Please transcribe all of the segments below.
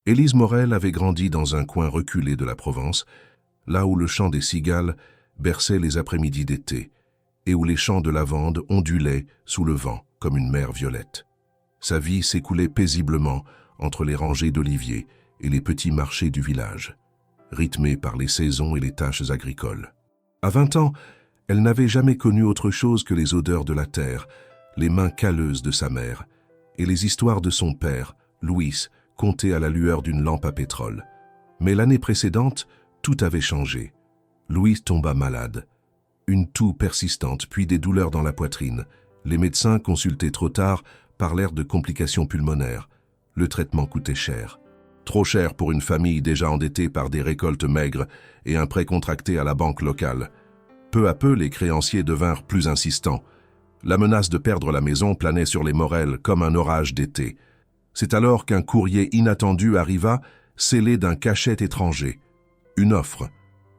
Élise Morel avait grandi dans un coin reculé de la Provence, là où le chant des cigales berçait les après-midi d'été et où les champs de lavande ondulaient sous le vent comme une mer violette. Sa vie s'écoulait paisiblement entre les rangées d'oliviers et les petits marchés du village, rythmés par les saisons et les tâches agricoles. À 20 ans, elle n'avait jamais connu autre chose que les odeurs de la terre, les mains calleuses de sa mère et les histoires de son père, Louis, contées à la lueur d'une lampe à pétrole. Mais l'année précédente, tout avait changé. Louis tomba malade. Une toux persistante, puis des douleurs dans la poitrine. Les médecins, consultés trop tard, parlèrent de complications pulmonaires. Le traitement coûtait cher. Trop cher pour une famille déjà endettée par des récoltes maigres et un prêt contracté à la banque locale. Peu à peu, les créanciers devinrent plus insistants. La menace de perdre la maison planait sur les Morel comme un orage d'été. C'est alors qu'un courrier inattendu arriva, scellé d'un cachet étranger. Une offre,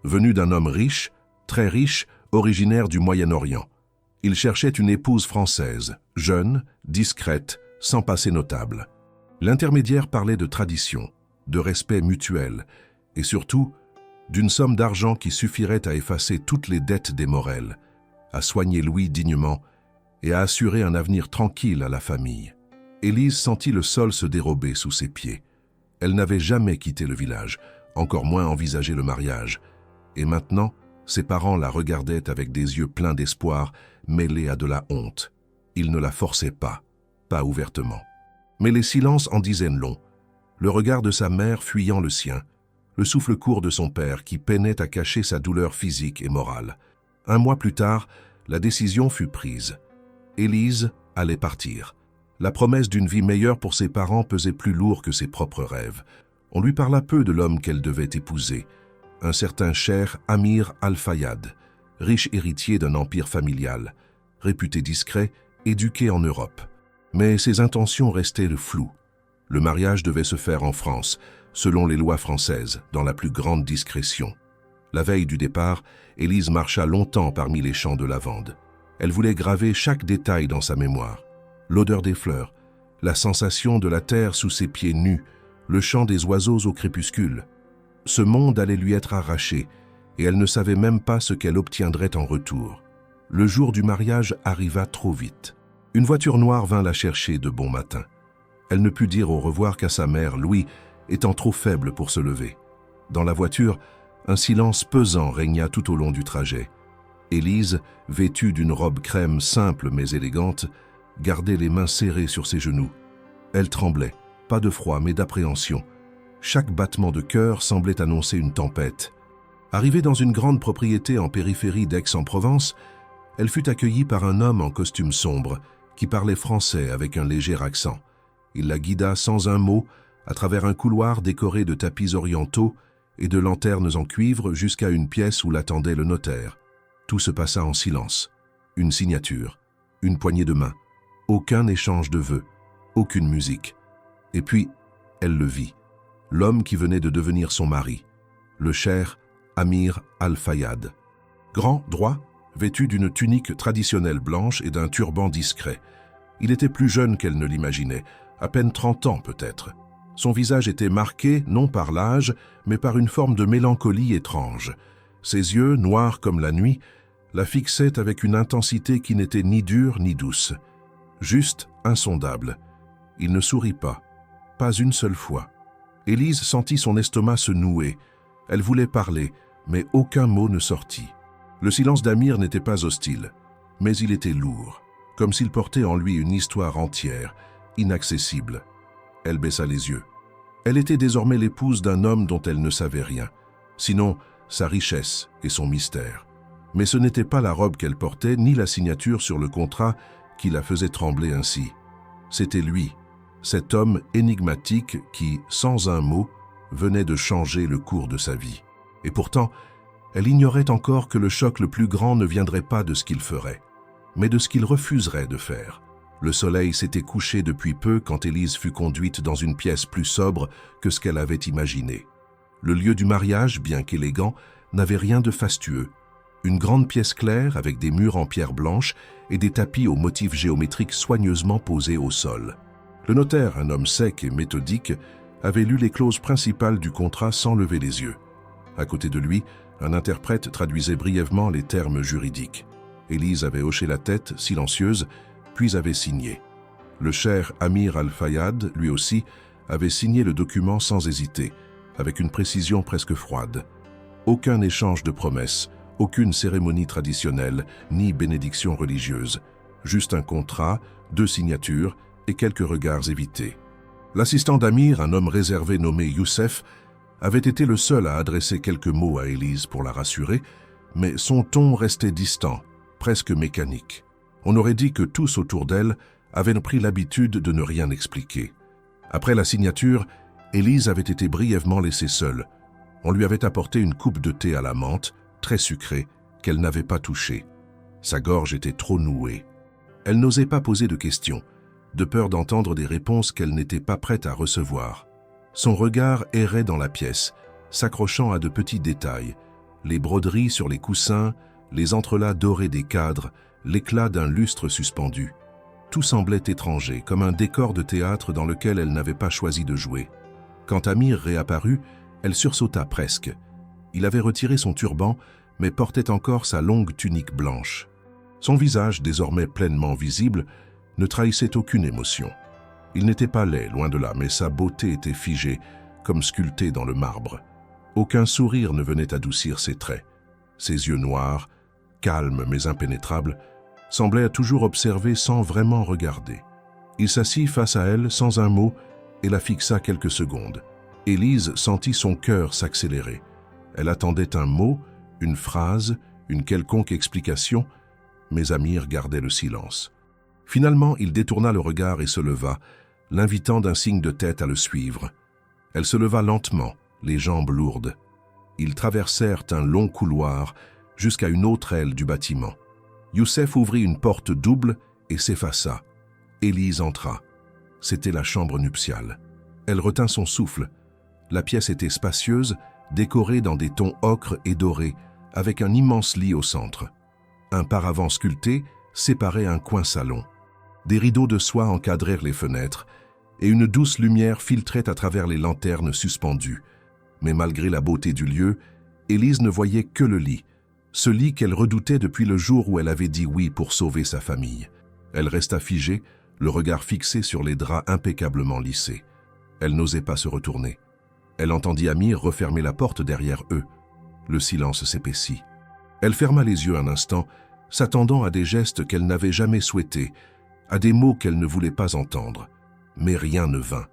venue d'un homme riche, très riche, originaire du Moyen-Orient. Il cherchait une épouse française, jeune, discrète, sans passé notable. L'intermédiaire parlait de tradition, de respect mutuel, et surtout, d'une somme d'argent qui suffirait à effacer toutes les dettes des Morel, à soigner Louis dignement et à assurer un avenir tranquille à la famille. Élise sentit le sol se dérober sous ses pieds. Elle n'avait jamais quitté le village, encore moins envisagé le mariage. Et maintenant, ses parents la regardaient avec des yeux pleins d'espoir, mêlés à de la honte. Ils ne la forçaient pas ouvertement. Mais les silences en disaient long. Le regard de sa mère fuyant le sien, le souffle court de son père qui peinait à cacher sa douleur physique et morale. Un mois plus tard, la décision fut prise. Élise allait partir. La promesse d'une vie meilleure pour ses parents pesait plus lourd que ses propres rêves. On lui parla peu de l'homme qu'elle devait épouser, un certain cher Amir Al-Fayad, riche héritier d'un empire familial, réputé discret, éduqué en Europe. Mais ses intentions restaient floues. Le mariage devait se faire en France, selon les lois françaises, dans la plus grande discrétion. La veille du départ, Élise marcha longtemps parmi les champs de lavande. Elle voulait graver chaque détail dans sa mémoire. L'odeur des fleurs, la sensation de la terre sous ses pieds nus, le chant des oiseaux au crépuscule. Ce monde allait lui être arraché, et elle ne savait même pas ce qu'elle obtiendrait en retour. Le jour du mariage arriva trop vite. Une voiture noire vint la chercher de bon matin. Elle ne put dire au revoir qu'à sa mère, Louis, étant trop faible pour se lever. Dans la voiture, un silence pesant régna tout au long du trajet. Élise, vêtue d'une robe crème simple mais élégante, gardait les mains serrées sur ses genoux. Elle tremblait, pas de froid mais d'appréhension. Chaque battement de cœur semblait annoncer une tempête. Arrivée dans une grande propriété en périphérie d'Aix-en-Provence, elle fut accueillie par un homme en costume sombre qui parlait français avec un léger accent. Il la guida sans un mot à travers un couloir décoré de tapis orientaux et de lanternes en cuivre jusqu'à une pièce où l'attendait le notaire. Tout se passa en silence. Une signature, une poignée de main. Aucun échange de vœux, aucune musique. Et puis, elle le vit. L'homme qui venait de devenir son mari, le cher Amir Al-Fayad. Grand, droit, vêtu d'une tunique traditionnelle blanche et d'un turban discret. Il était plus jeune qu'elle ne l'imaginait, à peine 30 ans peut-être. Son visage était marqué, non par l'âge, mais par une forme de mélancolie étrange. Ses yeux, noirs comme la nuit, la fixaient avec une intensité qui n'était ni dure ni douce. Juste insondable. Il ne sourit pas une seule fois. Élise sentit son estomac se nouer. Elle voulait parler, mais aucun mot ne sortit. Le silence d'Amir n'était pas hostile, mais il était lourd, comme s'il portait en lui une histoire entière, inaccessible. Elle baissa les yeux. Elle était désormais l'épouse d'un homme dont elle ne savait rien, sinon sa richesse et son mystère. Mais ce n'était pas la robe qu'elle portait, ni la signature sur le contrat qui la faisait trembler ainsi. C'était lui, cet homme énigmatique qui, sans un mot, venait de changer le cours de sa vie. Et pourtant, elle ignorait encore que le choc le plus grand ne viendrait pas de ce qu'il ferait, mais de ce qu'il refuserait de faire. Le soleil s'était couché depuis peu quand Élise fut conduite dans une pièce plus sobre que ce qu'elle avait imaginé. Le lieu du mariage, bien qu'élégant, n'avait rien de fastueux. Une grande pièce claire avec des murs en pierre blanche et des tapis aux motifs géométriques soigneusement posés au sol. Le notaire, un homme sec et méthodique, avait lu les clauses principales du contrat sans lever les yeux. À côté de lui, un interprète traduisait brièvement les termes juridiques. Élise avait hoché la tête, silencieuse, puis avait signé. Le cher Amir Al-Fayad, lui aussi, avait signé le document sans hésiter, avec une précision presque froide. Aucun échange de promesses, aucune cérémonie traditionnelle, ni bénédiction religieuse. Juste un contrat, 2 signatures et quelques regards évités. L'assistant d'Amir, un homme réservé nommé Youssef, avait été le seul à adresser quelques mots à Élise pour la rassurer, mais son ton restait distant, presque mécanique. On aurait dit que tous autour d'elle avaient pris l'habitude de ne rien expliquer. Après la signature, Élise avait été brièvement laissée seule. On lui avait apporté une coupe de thé à la menthe, très sucrée, qu'elle n'avait pas touchée. Sa gorge était trop nouée. Elle n'osait pas poser de questions, de peur d'entendre des réponses qu'elle n'était pas prête à recevoir. Son regard errait dans la pièce, s'accrochant à de petits détails, les broderies sur les coussins, les entrelacs dorés des cadres, l'éclat d'un lustre suspendu. Tout semblait étranger, comme un décor de théâtre dans lequel elle n'avait pas choisi de jouer. Quand Amir réapparut, elle sursauta presque. Il avait retiré son turban, mais portait encore sa longue tunique blanche. Son visage, désormais pleinement visible, ne trahissait aucune émotion. Il n'était pas laid, loin de là, mais sa beauté était figée, comme sculptée dans le marbre. Aucun sourire ne venait adoucir ses traits. Ses yeux noirs, calmes mais impénétrables, semblaient toujours observer sans vraiment regarder. Il s'assit face à elle sans un mot et la fixa quelques secondes. Élise sentit son cœur s'accélérer. Elle attendait un mot, une phrase, une quelconque explication, mais Amir gardait le silence. Finalement, il détourna le regard et se leva, l'invitant d'un signe de tête à le suivre. Elle se leva lentement, les jambes lourdes. Ils traversèrent un long couloir jusqu'à une autre aile du bâtiment. Youssef ouvrit une porte double et s'effaça. Élise entra. C'était la chambre nuptiale. Elle retint son souffle. La pièce était spacieuse, décorée dans des tons ocre et dorés, avec un immense lit au centre. Un paravent sculpté séparait un coin salon. Des rideaux de soie encadrèrent les fenêtres, et une douce lumière filtrait à travers les lanternes suspendues. Mais malgré la beauté du lieu, Élise ne voyait que le lit, ce lit qu'elle redoutait depuis le jour où elle avait dit oui pour sauver sa famille. Elle resta figée, le regard fixé sur les draps impeccablement lissés. Elle n'osait pas se retourner. Elle entendit Amir refermer la porte derrière eux. Le silence s'épaissit. Elle ferma les yeux un instant, s'attendant à des gestes qu'elle n'avait jamais souhaités, à des mots qu'elle ne voulait pas entendre. Mais rien ne vint.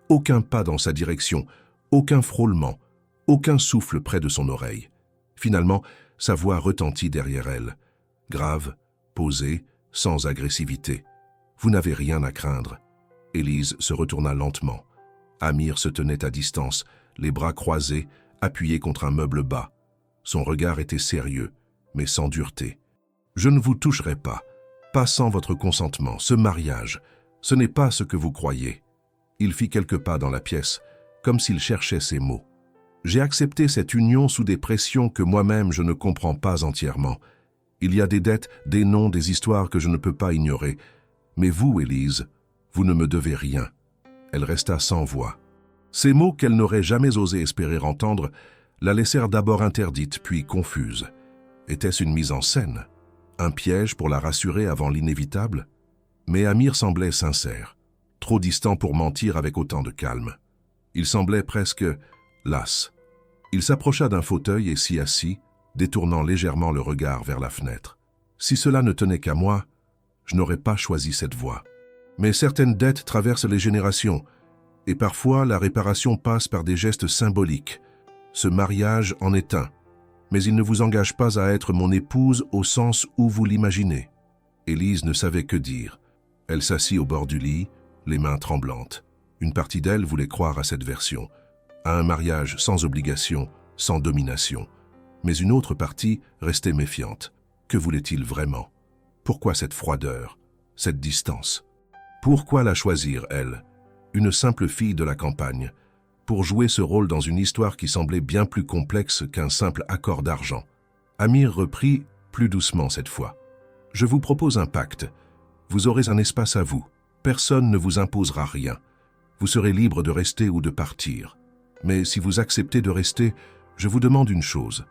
Aucun pas dans sa direction, aucun frôlement, aucun souffle près de son oreille. Finalement, sa voix retentit derrière elle, grave, posée, sans agressivité. « Vous n'avez rien à craindre. » Élise se retourna lentement. Amir se tenait à distance, les bras croisés, appuyé contre un meuble bas. Son regard était sérieux, mais sans dureté. « Je ne vous toucherai pas, pas sans votre consentement. Ce mariage, ce n'est pas ce que vous croyez. » Il fit quelques pas dans la pièce, comme s'il cherchait ses mots. « J'ai accepté cette union sous des pressions que moi-même je ne comprends pas entièrement. Il y a des dettes, des noms, des histoires que je ne peux pas ignorer. Mais vous, Élise, vous ne me devez rien. » Elle resta sans voix. Ces mots qu'elle n'aurait jamais osé espérer entendre la laissèrent d'abord interdite, puis confuse. Était-ce une mise en scène? Un piège pour la rassurer avant l'inévitable? Mais Amir semblait sincère, trop distant pour mentir avec autant de calme. Il semblait presque las. Il s'approcha d'un fauteuil et s'y assit, détournant légèrement le regard vers la fenêtre. Si cela ne tenait qu'à moi, je n'aurais pas choisi cette voie. Mais certaines dettes traversent les générations, et parfois la réparation passe par des gestes symboliques. Ce mariage en est un, mais il ne vous engage pas à être mon épouse au sens où vous l'imaginez. Élise ne savait que dire. Elle s'assit au bord du lit, les mains tremblantes. Une partie d'elle voulait croire à cette version, à un mariage sans obligation, sans domination. Mais une autre partie restait méfiante. Que voulait-il vraiment? Pourquoi cette froideur, cette distance? Pourquoi la choisir, elle, une simple fille de la campagne, pour jouer ce rôle dans une histoire qui semblait bien plus complexe qu'un simple accord d'argent? Amir reprit, plus doucement cette fois. « Je vous propose un pacte. Vous aurez un espace à vous. Personne ne vous imposera rien. Vous serez libre de rester ou de partir. Mais si vous acceptez de rester, je vous demande une chose. »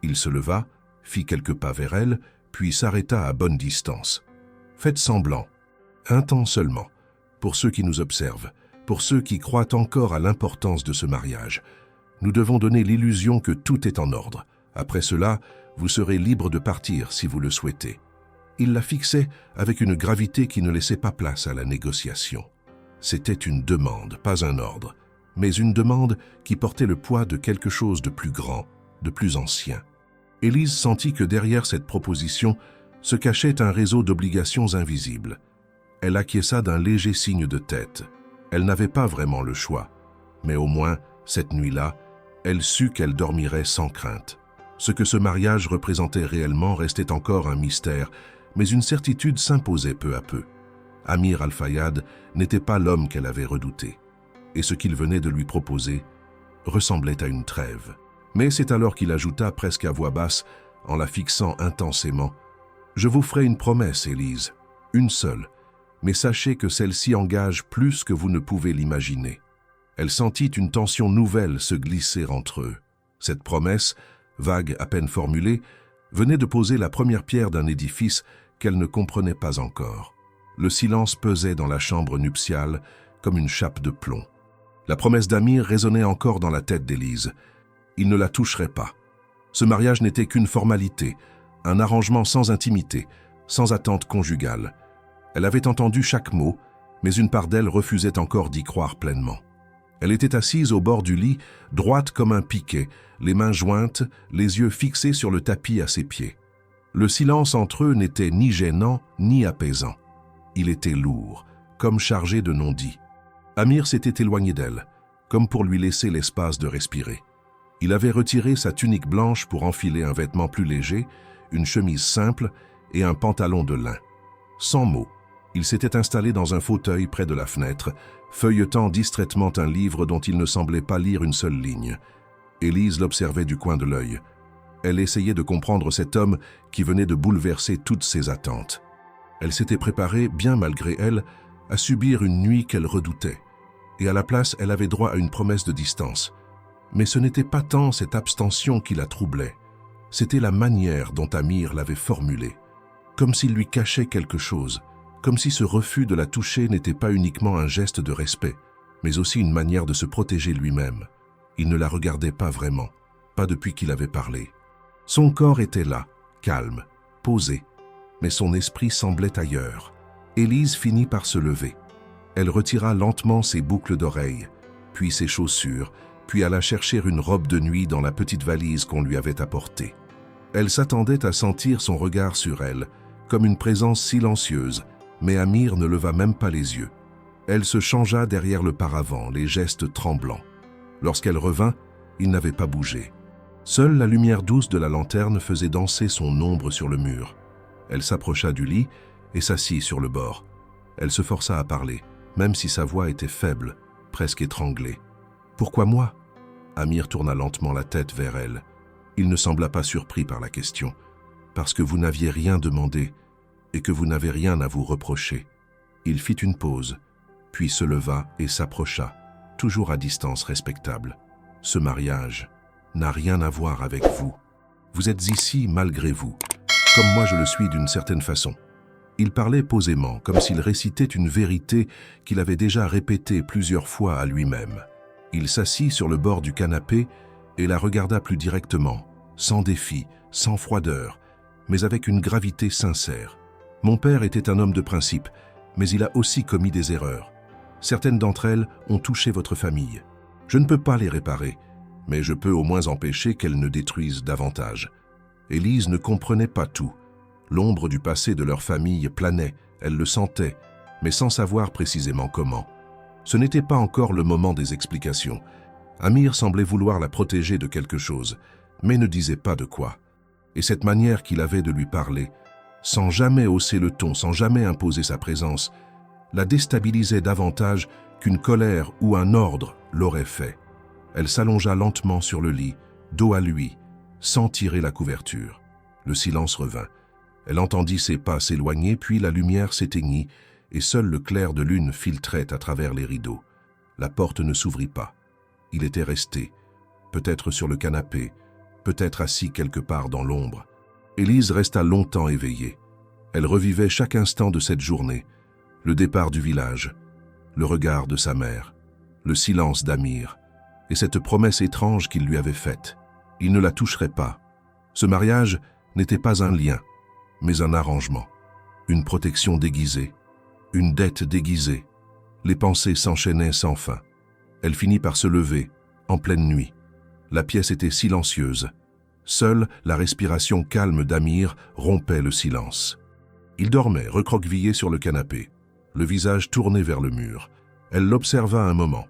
Il se leva, fit quelques pas vers elle, puis s'arrêta à bonne distance. « Faites semblant. Un temps seulement. Pour ceux qui nous observent, pour ceux qui croient encore à l'importance de ce mariage. Nous devons donner l'illusion que tout est en ordre. Après cela, vous serez libre de partir si vous le souhaitez. » Il la fixait avec une gravité qui ne laissait pas place à la négociation. C'était une demande, pas un ordre, mais une demande qui portait le poids de quelque chose de plus grand, de plus ancien. Élise sentit que derrière cette proposition se cachait un réseau d'obligations invisibles. Elle acquiesça d'un léger signe de tête. Elle n'avait pas vraiment le choix, mais au moins, cette nuit-là, elle sut qu'elle dormirait sans crainte. Ce que ce mariage représentait réellement restait encore un mystère, mais une certitude s'imposait peu à peu. Amir Al-Fayad n'était pas l'homme qu'elle avait redouté, et ce qu'il venait de lui proposer ressemblait à une trêve. Mais c'est alors qu'il ajouta presque à voix basse, en la fixant intensément, « Je vous ferai une promesse, Élise, une seule, mais sachez que celle-ci engage plus que vous ne pouvez l'imaginer. » Elle sentit une tension nouvelle se glisser entre eux. Cette promesse, vague à peine formulée, venait de poser la première pierre d'un édifice qu'elle ne comprenait pas encore. Le silence pesait dans la chambre nuptiale comme une chape de plomb. La promesse d'Amir résonnait encore dans la tête d'Élise. Il ne la toucherait pas. Ce mariage n'était qu'une formalité, un arrangement sans intimité, sans attente conjugale. Elle avait entendu chaque mot, mais une part d'elle refusait encore d'y croire pleinement. Elle était assise au bord du lit, droite comme un piquet, les mains jointes, les yeux fixés sur le tapis à ses pieds. Le silence entre eux n'était ni gênant ni apaisant. Il était lourd, comme chargé de non-dits. Amir s'était éloigné d'elle, comme pour lui laisser l'espace de respirer. Il avait retiré sa tunique blanche pour enfiler un vêtement plus léger, une chemise simple et un pantalon de lin. Sans mots, il s'était installé dans un fauteuil près de la fenêtre, feuilletant distraitement un livre dont il ne semblait pas lire une seule ligne. Élise l'observait du coin de l'œil. Elle essayait de comprendre cet homme qui venait de bouleverser toutes ses attentes. Elle s'était préparée, bien malgré elle, à subir une nuit qu'elle redoutait. Et à la place, elle avait droit à une promesse de distance. Mais ce n'était pas tant cette abstention qui la troublait. C'était la manière dont Amir l'avait formulée. Comme s'il lui cachait quelque chose. Comme si ce refus de la toucher n'était pas uniquement un geste de respect, mais aussi une manière de se protéger lui-même. Il ne la regardait pas vraiment, pas depuis qu'il avait parlé. Son corps était là, calme, posé, mais son esprit semblait ailleurs. Élise finit par se lever. Elle retira lentement ses boucles d'oreilles, puis ses chaussures, puis alla chercher une robe de nuit dans la petite valise qu'on lui avait apportée. Elle s'attendait à sentir son regard sur elle, comme une présence silencieuse, mais Amir ne leva même pas les yeux. Elle se changea derrière le paravent, les gestes tremblants. Lorsqu'elle revint, il n'avait pas bougé. Seule la lumière douce de la lanterne faisait danser son ombre sur le mur. Elle s'approcha du lit et s'assit sur le bord. Elle se força à parler, même si sa voix était faible, presque étranglée. « Pourquoi moi ?» Amir tourna lentement la tête vers elle. Il ne sembla pas surpris par la question. « Parce que vous n'aviez rien demandé et que vous n'avez rien à vous reprocher. » Il fit une pause, puis se leva et s'approcha, toujours à distance respectable. « Ce mariage n'a rien à voir avec vous. Vous êtes ici malgré vous, comme moi je le suis d'une certaine façon. » Il parlait posément, comme s'il récitait une vérité qu'il avait déjà répétée plusieurs fois à lui-même. Il s'assit sur le bord du canapé et la regarda plus directement, sans défi, sans froideur, mais avec une gravité sincère. « Mon père était un homme de principe, mais il a aussi commis des erreurs. Certaines d'entre elles ont touché votre famille. Je ne peux pas les réparer, mais je peux au moins empêcher qu'elles ne détruisent davantage. » Élise ne comprenait pas tout. L'ombre du passé de leur famille planait, elle le sentait, mais sans savoir précisément comment. Ce n'était pas encore le moment des explications. Amir semblait vouloir la protéger de quelque chose, mais ne disait pas de quoi. Et cette manière qu'il avait de lui parler, sans jamais hausser le ton, sans jamais imposer sa présence, la déstabilisait davantage qu'une colère ou un ordre l'aurait fait. Elle s'allongea lentement sur le lit, dos à lui, sans tirer la couverture. Le silence revint. Elle entendit ses pas s'éloigner, puis la lumière s'éteignit et seul le clair de lune filtrait à travers les rideaux. La porte ne s'ouvrit pas. Il était resté, peut-être sur le canapé, peut-être assis quelque part dans l'ombre. Élise resta longtemps éveillée. Elle revivait chaque instant de cette journée, le départ du village, le regard de sa mère, le silence d'Amir, et cette promesse étrange qu'il lui avait faite. Il ne la toucherait pas. Ce mariage n'était pas un lien, mais un arrangement, une protection déguisée, une dette déguisée. Les pensées s'enchaînaient sans fin. Elle finit par se lever, en pleine nuit. La pièce était silencieuse. Seule la respiration calme d'Amir rompait le silence. Il dormait, recroquevillé sur le canapé, le visage tourné vers le mur. Elle l'observa un moment.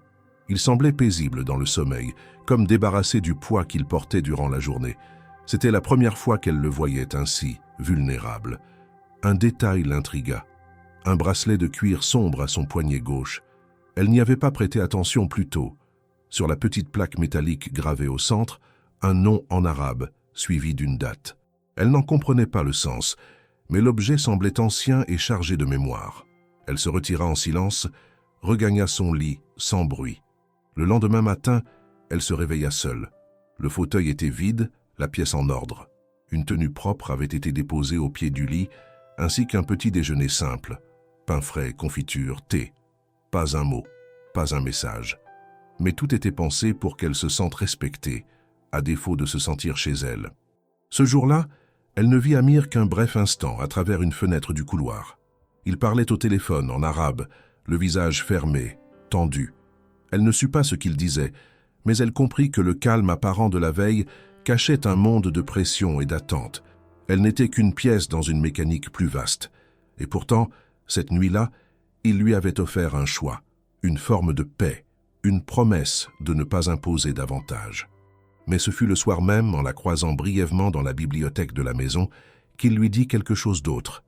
Il semblait paisible dans le sommeil, comme débarrassé du poids qu'il portait durant la journée. C'était la première fois qu'elle le voyait ainsi, vulnérable. Un détail l'intrigua. Un bracelet de cuir sombre à son poignet gauche. Elle n'y avait pas prêté attention plus tôt. Sur la petite plaque métallique gravée au centre, un nom en arabe, suivi d'une date. Elle n'en comprenait pas le sens, mais l'objet semblait ancien et chargé de mémoire. Elle se retira en silence, regagna son lit sans bruit. Le lendemain matin, elle se réveilla seule. Le fauteuil était vide, la pièce en ordre. Une tenue propre avait été déposée au pied du lit, ainsi qu'un petit déjeuner simple. Pain frais, confiture, thé. Pas un mot, pas un message. Mais tout était pensé pour qu'elle se sente respectée, à défaut de se sentir chez elle. Ce jour-là, elle ne vit Amir qu'un bref instant à travers une fenêtre du couloir. Il parlait au téléphone en arabe, le visage fermé, tendu. Elle ne sut pas ce qu'il disait, mais elle comprit que le calme apparent de la veille cachait un monde de pression et d'attente. Elle n'était qu'une pièce dans une mécanique plus vaste. Et pourtant, cette nuit-là, il lui avait offert un choix, une forme de paix, une promesse de ne pas imposer davantage. Mais ce fut le soir même, en la croisant brièvement dans la bibliothèque de la maison, qu'il lui dit quelque chose d'autre.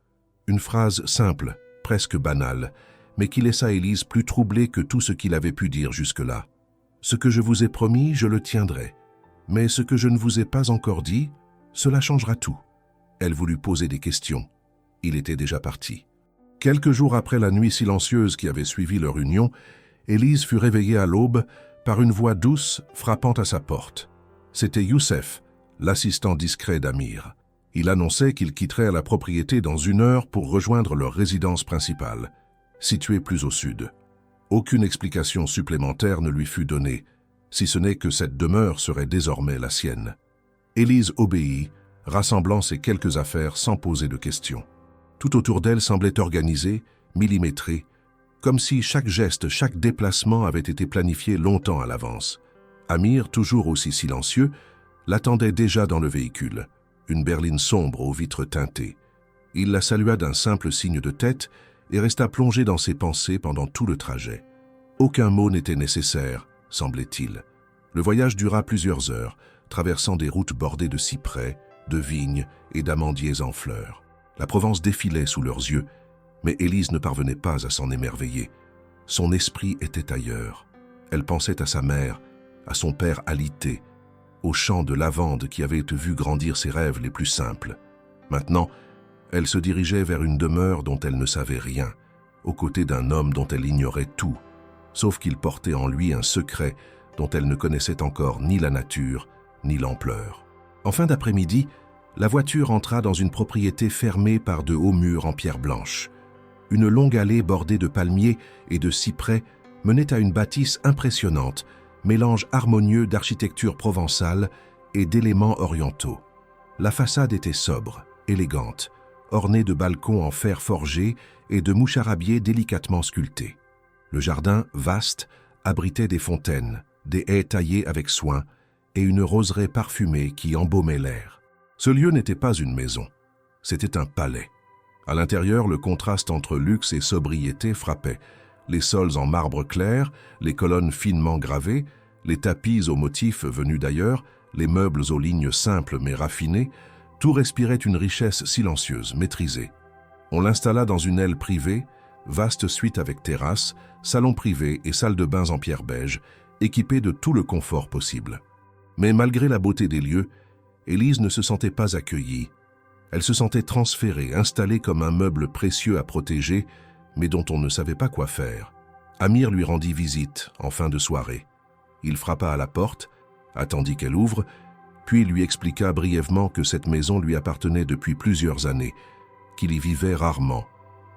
Une phrase simple, presque banale, mais qui laissa Élise plus troublée que tout ce qu'il avait pu dire jusque-là. « Ce que je vous ai promis, je le tiendrai. Mais ce que je ne vous ai pas encore dit, cela changera tout. » Elle voulut poser des questions. Il était déjà parti. Quelques jours après la nuit silencieuse qui avait suivi leur union, Élise fut réveillée à l'aube par une voix douce frappant à sa porte. C'était Youssef, l'assistant discret d'Amir. Il annonçait qu'il quitterait la propriété dans 1 heure pour rejoindre leur résidence principale, située plus au sud. Aucune explication supplémentaire ne lui fut donnée, si ce n'est que cette demeure serait désormais la sienne. Élise obéit, rassemblant ses quelques affaires sans poser de questions. Tout autour d'elle semblait organisé, millimétré, comme si chaque geste, chaque déplacement avait été planifié longtemps à l'avance. Amir, toujours aussi silencieux, l'attendait déjà dans le véhicule, une berline sombre aux vitres teintées. Il la salua d'un simple signe de tête et resta plongé dans ses pensées pendant tout le trajet. Aucun mot n'était nécessaire, semblait-il. Le voyage dura plusieurs heures, traversant des routes bordées de cyprès, de vignes et d'amandiers en fleurs. La Provence défilait sous leurs yeux, mais Élise ne parvenait pas à s'en émerveiller. Son esprit était ailleurs. Elle pensait à sa mère, à son père alité, aux champs de lavande qui avaient vu grandir ses rêves les plus simples. Maintenant, elle se dirigeait vers une demeure dont elle ne savait rien, aux côtés d'un homme dont elle ignorait tout, sauf qu'il portait en lui un secret dont elle ne connaissait encore ni la nature, ni l'ampleur. En fin d'après-midi, la voiture entra dans une propriété fermée par de hauts murs en pierre blanche. Une longue allée bordée de palmiers et de cyprès menait à une bâtisse impressionnante, mélange harmonieux d'architecture provençale et d'éléments orientaux. La façade était sobre, élégante, ornée de balcons en fer forgé et de moucharabiers délicatement sculptés. Le jardin, vaste, abritait des fontaines, des haies taillées avec soin et une roseraie parfumée qui embaumait l'air. Ce lieu n'était pas une maison, c'était un palais. À l'intérieur, le contraste entre luxe et sobriété frappait. Les sols en marbre clair, les colonnes finement gravées, les tapis aux motifs venus d'ailleurs, les meubles aux lignes simples mais raffinées, tout respirait une richesse silencieuse, maîtrisée. On l'installa dans une aile privée, vaste suite avec terrasse, salon privé et salle de bains en pierre beige, équipée de tout le confort possible. Mais malgré la beauté des lieux, Élise ne se sentait pas accueillie. Elle se sentait transférée, installée comme un meuble précieux à protéger, mais dont on ne savait pas quoi faire. Amir lui rendit visite en fin de soirée. Il frappa à la porte, attendit qu'elle ouvre, puis lui expliqua brièvement que cette maison lui appartenait depuis plusieurs années, qu'il y vivait rarement,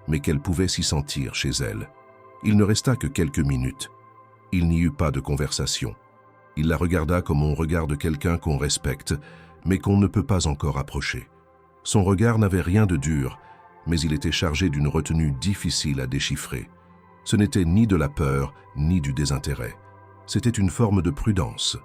mais qu'elle pouvait s'y sentir chez elle. Il ne resta que quelques minutes. Il n'y eut pas de conversation. Il la regarda comme on regarde quelqu'un qu'on respecte, mais qu'on ne peut pas encore approcher. Son regard n'avait rien de dur, mais il était chargé d'une retenue difficile à déchiffrer. Ce n'était ni de la peur, ni du désintérêt. C'était une forme de prudence.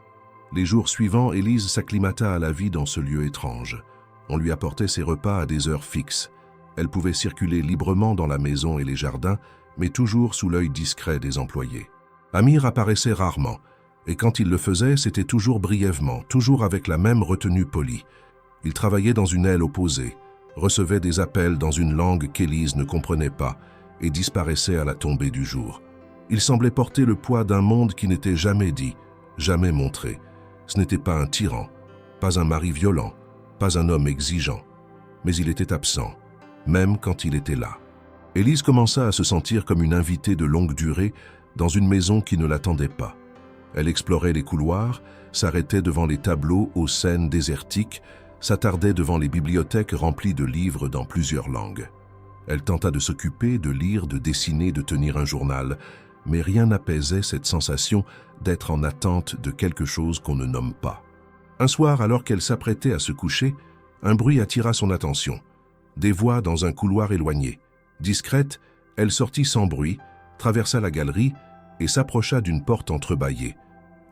Les jours suivants, Élise s'acclimata à la vie dans ce lieu étrange. On lui apportait ses repas à des heures fixes. Elle pouvait circuler librement dans la maison et les jardins, mais toujours sous l'œil discret des employés. Amir apparaissait rarement, et quand il le faisait, c'était toujours brièvement, toujours avec la même retenue polie. Il travaillait dans une aile opposée, recevait des appels dans une langue qu'Élise ne comprenait pas, et disparaissait à la tombée du jour. Il semblait porter le poids d'un monde qui n'était jamais dit, jamais montré. Ce n'était pas un tyran, pas un mari violent, pas un homme exigeant, mais il était absent, même quand il était là. Élise commença à se sentir comme une invitée de longue durée dans une maison qui ne l'attendait pas. Elle explorait les couloirs, s'arrêtait devant les tableaux aux scènes désertiques, s'attardait devant les bibliothèques remplies de livres dans plusieurs langues. Elle tenta de s'occuper, de lire, de dessiner, de tenir un journal, mais rien n'apaisait cette sensation d'être en attente de quelque chose qu'on ne nomme pas. Un soir, alors qu'elle s'apprêtait à se coucher, un bruit attira son attention. Des voix dans un couloir éloigné. Discrète, elle sortit sans bruit, traversa la galerie et s'approcha d'une porte entrebâillée.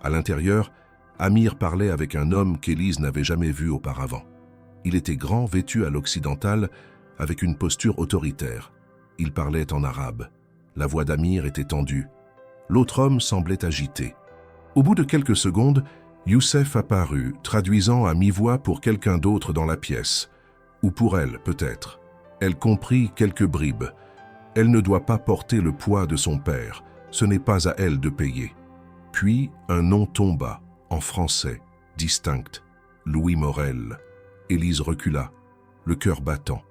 À l'intérieur, Amir parlait avec un homme qu'Élise n'avait jamais vu auparavant. Il était grand, vêtu à l'occidentale, avec une posture autoritaire. Il parlait en arabe. La voix d'Amir était tendue. L'autre homme semblait agité. Au bout de quelques secondes, Youssef apparut, traduisant à mi-voix pour quelqu'un d'autre dans la pièce. Ou pour elle, peut-être. Elle comprit quelques bribes. Elle ne doit pas porter le poids de son père. Ce n'est pas à elle de payer. Puis un nom tomba, en français, distinct. Louis Morel. Élise recula, le cœur battant.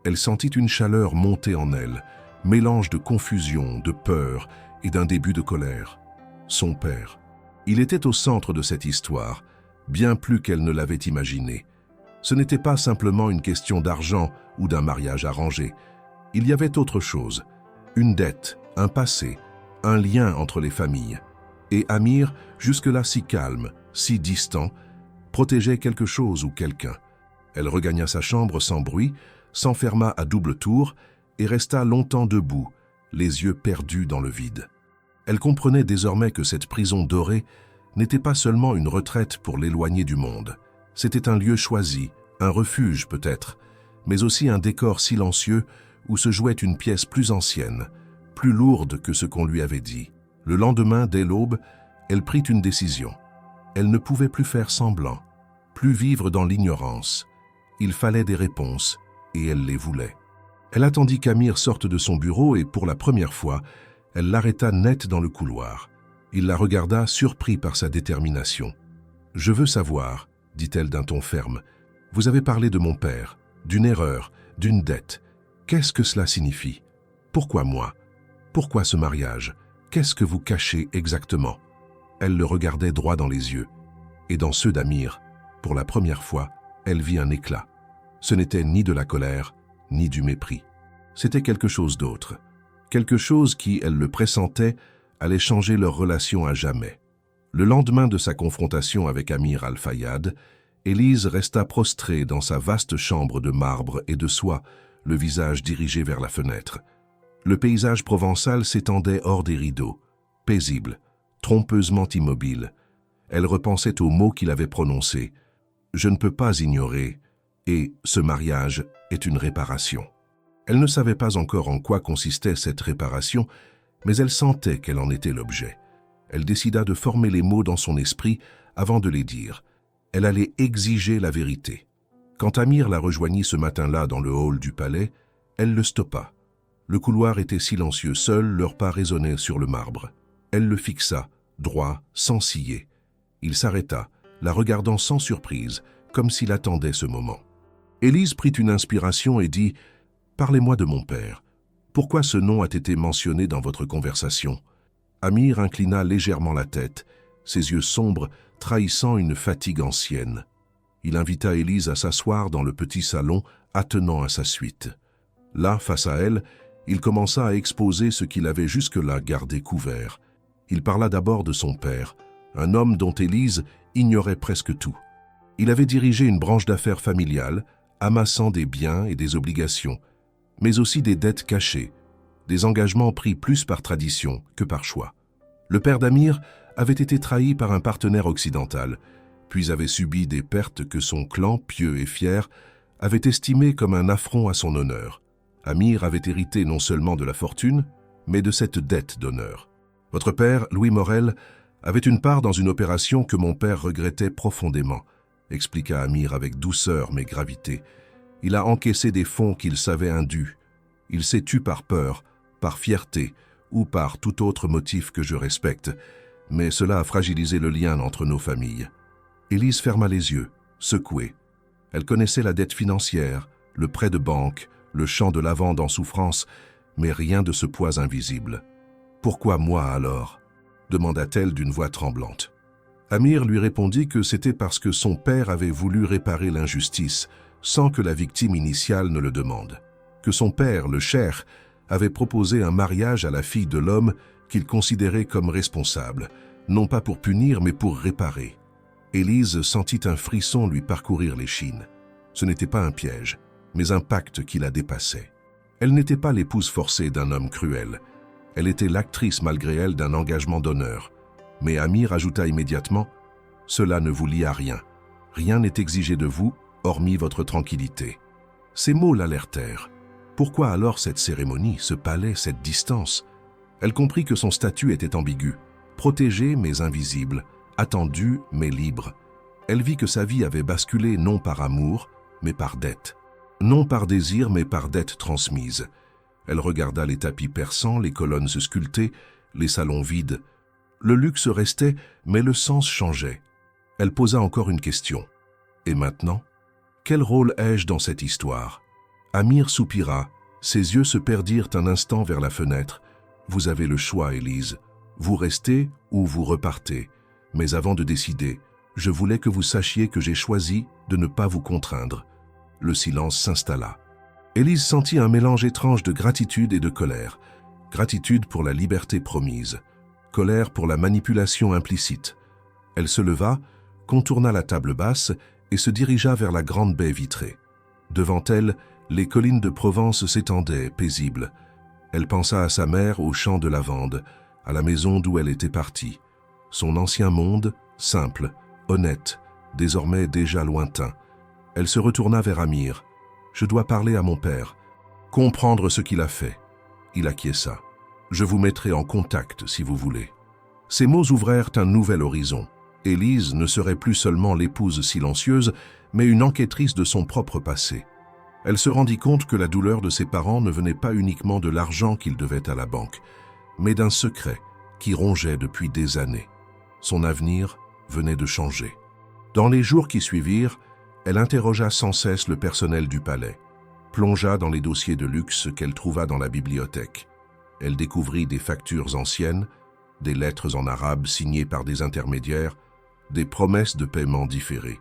Elle sentit une chaleur monter en elle, mélange de confusion, de peur et d'un début de colère. Son père. Il était au centre de cette histoire, bien plus qu'elle ne l'avait imaginé. Ce n'était pas simplement une question d'argent ou d'un mariage arrangé. Il y avait autre chose, une dette, un passé, un lien entre les familles. Et Amir, jusque-là si calme, si distant, protégeait quelque chose ou quelqu'un. Elle regagna sa chambre sans bruit, s'enferma à double tour et resta longtemps debout, les yeux perdus dans le vide. Elle comprenait désormais que cette prison dorée n'était pas seulement une retraite pour l'éloigner du monde. C'était un lieu choisi, un refuge peut-être, mais aussi un décor silencieux où se jouait une pièce plus ancienne, plus lourde que ce qu'on lui avait dit. Le lendemain, dès l'aube, elle prit une décision. Elle ne pouvait plus faire semblant, plus vivre dans l'ignorance. Il fallait des réponses, et elle les voulait. Elle attendit qu'Amir sorte de son bureau et, pour la première fois, elle l'arrêta net dans le couloir. Il la regarda, surpris par sa détermination. « Je veux savoir, » dit-elle d'un ton ferme. « Vous avez parlé de mon père, d'une erreur, d'une dette. Qu'est-ce que cela signifie? Pourquoi moi? Pourquoi ce mariage? Qu'est-ce que vous cachez exactement ?» Elle le regardait droit dans les yeux. Et dans ceux d'Amir, pour la première fois, elle vit un éclat. Ce n'était ni de la colère, ni du mépris. C'était quelque chose d'autre. Quelque chose qui, elle le pressentait, allait changer leur relation à jamais. Le lendemain de sa confrontation avec Amir Al-Fayad, Élise resta prostrée dans sa vaste chambre de marbre et de soie, le visage dirigé vers la fenêtre. Le paysage provençal s'étendait hors des rideaux, paisible, trompeusement immobile. Elle repensait aux mots qu'il avait prononcés. « Je ne peux pas ignorer » et « ce mariage est une réparation ». Elle ne savait pas encore en quoi consistait cette réparation, mais elle sentait qu'elle en était l'objet. Elle décida de former les mots dans son esprit avant de les dire. Elle allait exiger la vérité. Quand Amir la rejoignit ce matin-là dans le hall du palais, elle le stoppa. Le couloir était silencieux, seuls leurs pas résonnaient sur le marbre. Elle le fixa, droit, sans ciller. Il s'arrêta, la regardant sans surprise, comme s'il attendait ce moment. Élise prit une inspiration et dit « Parlez-moi de mon père. Pourquoi ce nom a été mentionné dans votre conversation ?» Amir inclina légèrement la tête, ses yeux sombres trahissant une fatigue ancienne. Il invita Élise à s'asseoir dans le petit salon, attenant à sa suite. Là, face à elle, il commença à exposer ce qu'il avait jusque-là gardé couvert. Il parla d'abord de son père, un homme dont Élise ignorait presque tout. Il avait dirigé une branche d'affaires familiale, amassant des biens et des obligations, mais aussi des dettes cachées, des engagements pris plus par tradition que par choix. Le père d'Amir avait été trahi par un partenaire occidental, puis avait subi des pertes que son clan, pieux et fier, avait estimées comme un affront à son honneur. Amir avait hérité non seulement de la fortune, mais de cette dette d'honneur. Votre père, Louis Morel, avait une part dans une opération que mon père regrettait profondément, expliqua Amir avec douceur mais gravité. Il a encaissé des fonds qu'il savait indus. Il s'est tu par peur, par fierté ou par tout autre motif que je respecte, mais cela a fragilisé le lien entre nos familles. Élise ferma les yeux, secouée. Elle connaissait la dette financière, le prêt de banque, le champ de lavande en souffrance, mais rien de ce poids invisible. « Pourquoi moi alors ?» demanda-t-elle d'une voix tremblante. Amir lui répondit que c'était parce que son père avait voulu réparer l'injustice, sans que la victime initiale ne le demande. Que son père, le cheikh, avait proposé un mariage à la fille de l'homme qu'il considérait comme responsable, non pas pour punir mais pour réparer. Élise sentit un frisson lui parcourir l'échine. Ce n'était pas un piège, mais un pacte qui la dépassait. Elle n'était pas l'épouse forcée d'un homme cruel. Elle était l'actrice malgré elle d'un engagement d'honneur. Mais Amir ajouta immédiatement « Cela ne vous lie à rien. Rien n'est exigé de vous, hormis votre tranquillité. » Ces mots l'alertèrent. Pourquoi alors cette cérémonie, ce palais, cette distance? Elle comprit que son statut était ambigu, protégé mais invisible, attendu mais libre. Elle vit que sa vie avait basculé non par amour, mais par dette. Non par désir, mais par dette transmise. Elle regarda les tapis persans, les colonnes sculptées, les salons vides. Le luxe restait, mais le sens changeait. Elle posa encore une question. Et maintenant? Quel rôle ai-je dans cette histoire? Amir soupira. Ses yeux se perdirent un instant vers la fenêtre. Vous avez le choix, Élise. Vous restez ou vous repartez. Mais avant de décider, je voulais que vous sachiez que j'ai choisi de ne pas vous contraindre. Le silence s'installa. Élise sentit un mélange étrange de gratitude et de colère. Gratitude pour la liberté promise. Colère pour la manipulation implicite. Elle se leva, contourna la table basse et se dirigea vers la grande baie vitrée. Devant elle, les collines de Provence s'étendaient, paisibles. Elle pensa à sa mère au champ de lavande, à la maison d'où elle était partie. Son ancien monde, simple, honnête, désormais déjà lointain. Elle se retourna vers Amir. « Je dois parler à mon père, comprendre ce qu'il a fait. » Il acquiesça. « Je vous mettrai en contact si vous voulez. » Ces mots ouvrèrent un nouvel horizon. Élise ne serait plus seulement l'épouse silencieuse, mais une enquêtrice de son propre passé. Elle se rendit compte que la douleur de ses parents ne venait pas uniquement de l'argent qu'ils devaient à la banque, mais d'un secret qui rongeait depuis des années. Son avenir venait de changer. Dans les jours qui suivirent, elle interrogea sans cesse le personnel du palais, plongea dans les dossiers de luxe qu'elle trouva dans la bibliothèque. Elle découvrit des factures anciennes, des lettres en arabe signées par des intermédiaires, des promesses de paiement différées.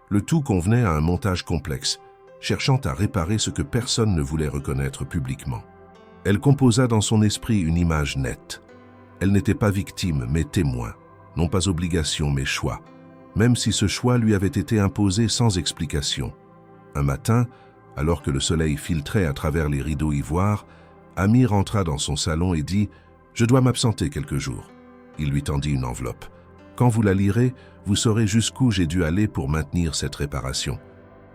Le tout convenait à un montage complexe, cherchant à réparer ce que personne ne voulait reconnaître publiquement. Elle composa dans son esprit une image nette. Elle n'était pas victime, mais témoin, non pas obligation, mais choix, même si ce choix lui avait été imposé sans explication. Un matin, alors que le soleil filtrait à travers les rideaux ivoires, Amir entra dans son salon et dit « Je dois m'absenter quelques jours. » Il lui tendit une enveloppe. « Quand vous la lirez, vous saurez jusqu'où j'ai dû aller pour maintenir cette réparation. »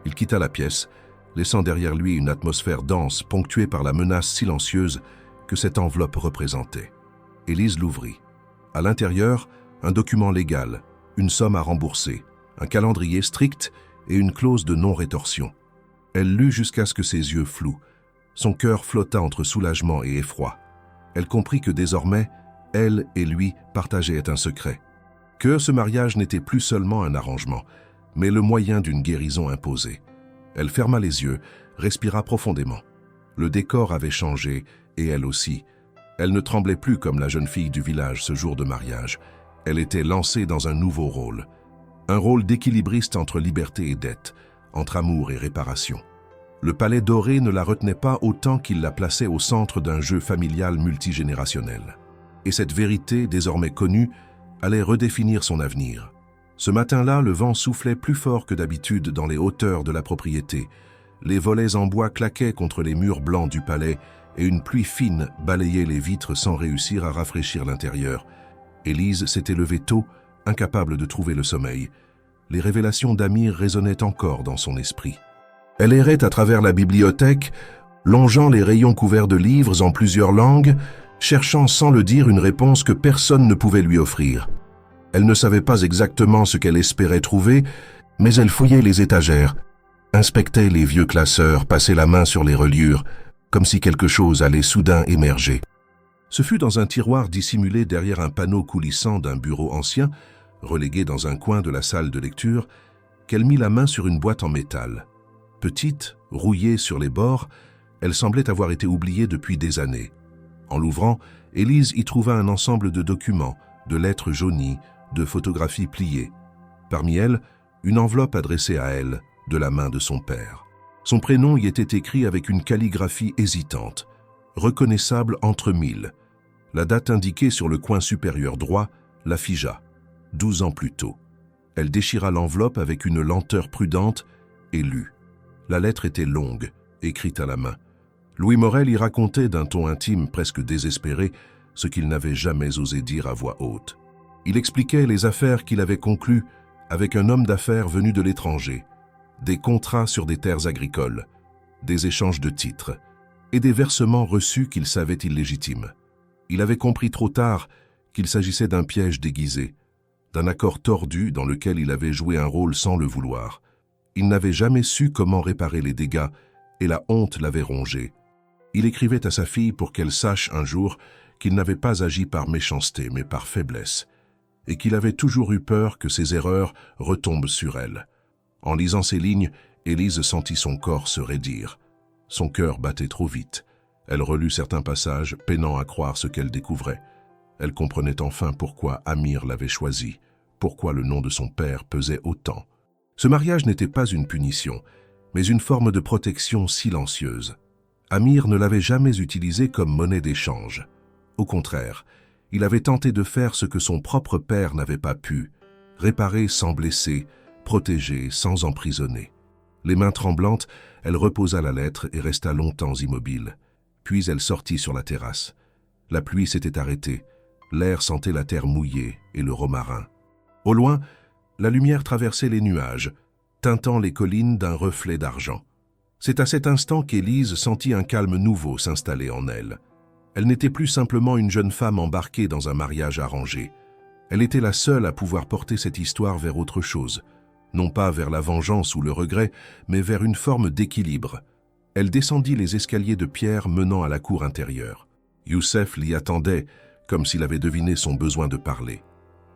Il quitta la pièce, laissant derrière lui une atmosphère dense ponctuée par la menace silencieuse que cette enveloppe représentait. Élise l'ouvrit. À l'intérieur, un document légal, une somme à rembourser, un calendrier strict et une clause de non-rétorsion. Elle lut jusqu'à ce que ses yeux flouent. Son cœur flotta entre soulagement et effroi. Elle comprit que désormais, elle et lui partageaient un secret. Que ce mariage n'était plus seulement un arrangement, mais le moyen d'une guérison imposée. Elle ferma les yeux, respira profondément. Le décor avait changé, et elle aussi. Elle ne tremblait plus comme la jeune fille du village ce jour de mariage. Elle était lancée dans un nouveau rôle. Un rôle d'équilibriste entre liberté et dette, entre amour et réparation. Le palais doré ne la retenait pas autant qu'il la plaçait au centre d'un jeu familial multigénérationnel. Et cette vérité, désormais connue, allait redéfinir son avenir. Ce matin-là, le vent soufflait plus fort que d'habitude dans les hauteurs de la propriété. Les volets en bois claquaient contre les murs blancs du palais et une pluie fine balayait les vitres sans réussir à rafraîchir l'intérieur. Élise s'était levée tôt, incapable de trouver le sommeil. Les révélations d'Amir résonnaient encore dans son esprit. Elle errait à travers la bibliothèque, longeant les rayons couverts de livres en plusieurs langues, cherchant sans le dire une réponse que personne ne pouvait lui offrir. Elle ne savait pas exactement ce qu'elle espérait trouver, mais elle fouillait les étagères, inspectait les vieux classeurs, passait la main sur les reliures, comme si quelque chose allait soudain émerger. Ce fut dans un tiroir dissimulé derrière un panneau coulissant d'un bureau ancien, relégué dans un coin de la salle de lecture, qu'elle mit la main sur une boîte en métal. Petite, rouillée sur les bords, elle semblait avoir été oubliée depuis des années. En l'ouvrant, Élise y trouva un ensemble de documents, de lettres jaunies, de photographies pliées. Parmi elles, une enveloppe adressée à elle, de la main de son père. Son prénom y était écrit avec une calligraphie hésitante, reconnaissable entre mille. La date indiquée sur le coin supérieur droit la figea, 12 ans plus tôt. Elle déchira l'enveloppe avec une lenteur prudente et lut. La lettre était longue, écrite à la main. Louis Morel y racontait d'un ton intime, presque désespéré, ce qu'il n'avait jamais osé dire à voix haute. Il expliquait les affaires qu'il avait conclues avec un homme d'affaires venu de l'étranger, des contrats sur des terres agricoles, des échanges de titres et des versements reçus qu'il savait illégitimes. Il avait compris trop tard qu'il s'agissait d'un piège déguisé, d'un accord tordu dans lequel il avait joué un rôle sans le vouloir. Il n'avait jamais su comment réparer les dégâts et la honte l'avait rongé. Il écrivait à sa fille pour qu'elle sache un jour qu'il n'avait pas agi par méchanceté mais par faiblesse et qu'il avait toujours eu peur que ses erreurs retombent sur elle. En lisant ces lignes, Élise sentit son corps se raidir. Son cœur battait trop vite. Elle relut certains passages, peinant à croire ce qu'elle découvrait. Elle comprenait enfin pourquoi Amir l'avait choisi, pourquoi le nom de son père pesait autant. Ce mariage n'était pas une punition, mais une forme de protection silencieuse. Amir ne l'avait jamais utilisé comme monnaie d'échange. Au contraire, il avait tenté de faire ce que son propre père n'avait pas pu, réparer sans blesser, protéger sans emprisonner. Les mains tremblantes, elle reposa la lettre et resta longtemps immobile. Puis elle sortit sur la terrasse. La pluie s'était arrêtée. L'air sentait la terre mouillée et le romarin. Au loin, la lumière traversait les nuages, teintant les collines d'un reflet d'argent. C'est à cet instant qu'Élise sentit un calme nouveau s'installer en elle. Elle n'était plus simplement une jeune femme embarquée dans un mariage arrangé. Elle était la seule à pouvoir porter cette histoire vers autre chose, non pas vers la vengeance ou le regret, mais vers une forme d'équilibre. Elle descendit les escaliers de pierre menant à la cour intérieure. Youssef l'y attendait, comme s'il avait deviné son besoin de parler.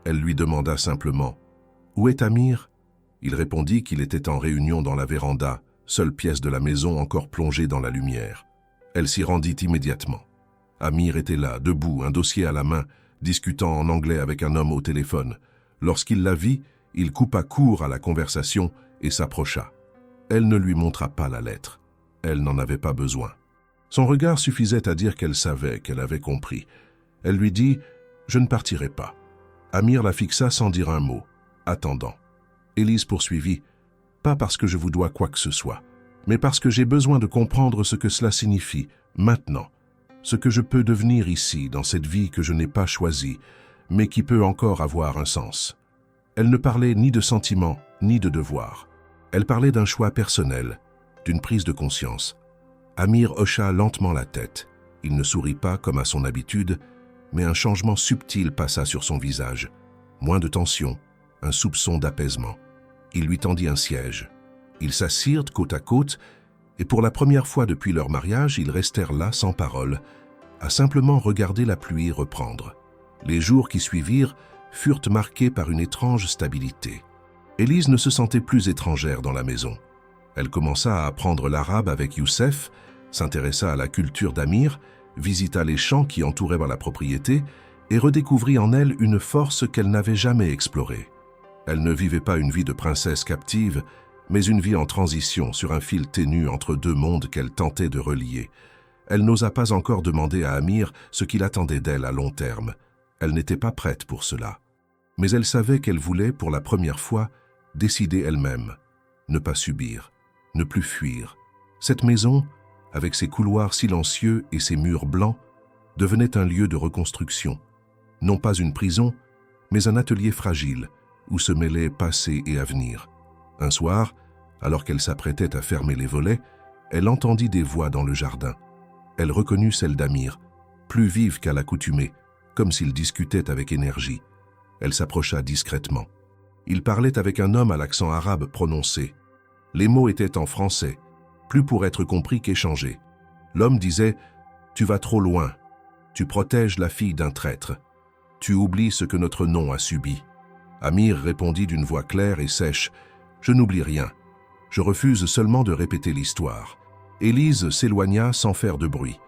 Elle lui demanda simplement « Où est Amir ?» Il répondit qu'il était en réunion dans la véranda, seule pièce de la maison encore plongée dans la lumière. Elle s'y rendit immédiatement. Amir était là, debout, un dossier à la main, discutant en anglais avec un homme au téléphone. Lorsqu'il la vit, il coupa court à la conversation et s'approcha. Elle ne lui montra pas la lettre. Elle n'en avait pas besoin. Son regard suffisait à dire qu'elle savait, qu'elle avait compris. Elle lui dit « Je ne partirai pas ». Amir la fixa sans dire un mot, attendant. Élise poursuivit « Pas parce que je vous dois quoi que ce soit, mais parce que j'ai besoin de comprendre ce que cela signifie, maintenant. Ce que je peux devenir ici, dans cette vie que je n'ai pas choisie, mais qui peut encore avoir un sens. » Elle ne parlait ni de sentiments, ni de devoirs. Elle parlait d'un choix personnel, d'une prise de conscience. Amir hocha lentement la tête. Il ne sourit pas comme à son habitude, mais un changement subtil passa sur son visage. Moins de tension, un soupçon d'apaisement. Il lui tendit un siège. Ils s'assirent côte à côte, et pour la première fois depuis leur mariage, ils restèrent là sans parole, à simplement regarder la pluie reprendre. Les jours qui suivirent furent marqués par une étrange stabilité. Élise ne se sentait plus étrangère dans la maison. Elle commença à apprendre l'arabe avec Youssef, s'intéressa à la culture d'Amir visita les champs qui entouraient la propriété et redécouvrit en elle une force qu'elle n'avait jamais explorée. Elle ne vivait pas une vie de princesse captive, mais une vie en transition sur un fil ténu entre deux mondes qu'elle tentait de relier. Elle n'osa pas encore demander à Amir ce qu'il attendait d'elle à long terme. Elle n'était pas prête pour cela. Mais elle savait qu'elle voulait, pour la première fois, décider elle-même, ne pas subir, ne plus fuir. Cette maison, avec ses couloirs silencieux et ses murs blancs, devenait un lieu de reconstruction. Non pas une prison, mais un atelier fragile où se mêlaient passé et avenir. Un soir, alors qu'elle s'apprêtait à fermer les volets, elle entendit des voix dans le jardin. Elle reconnut celle d'Amir, plus vive qu'à l'accoutumée, comme s'il discutait avec énergie. Elle s'approcha discrètement. Il parlait avec un homme à l'accent arabe prononcé. Les mots étaient en français, plus pour être compris qu'échangés. L'homme disait « Tu vas trop loin. Tu protèges la fille d'un traître. Tu oublies ce que notre nom a subi. » Amir répondit d'une voix claire et sèche « Je n'oublie rien. Je refuse seulement de répéter l'histoire. » Élise s'éloigna sans faire de bruit.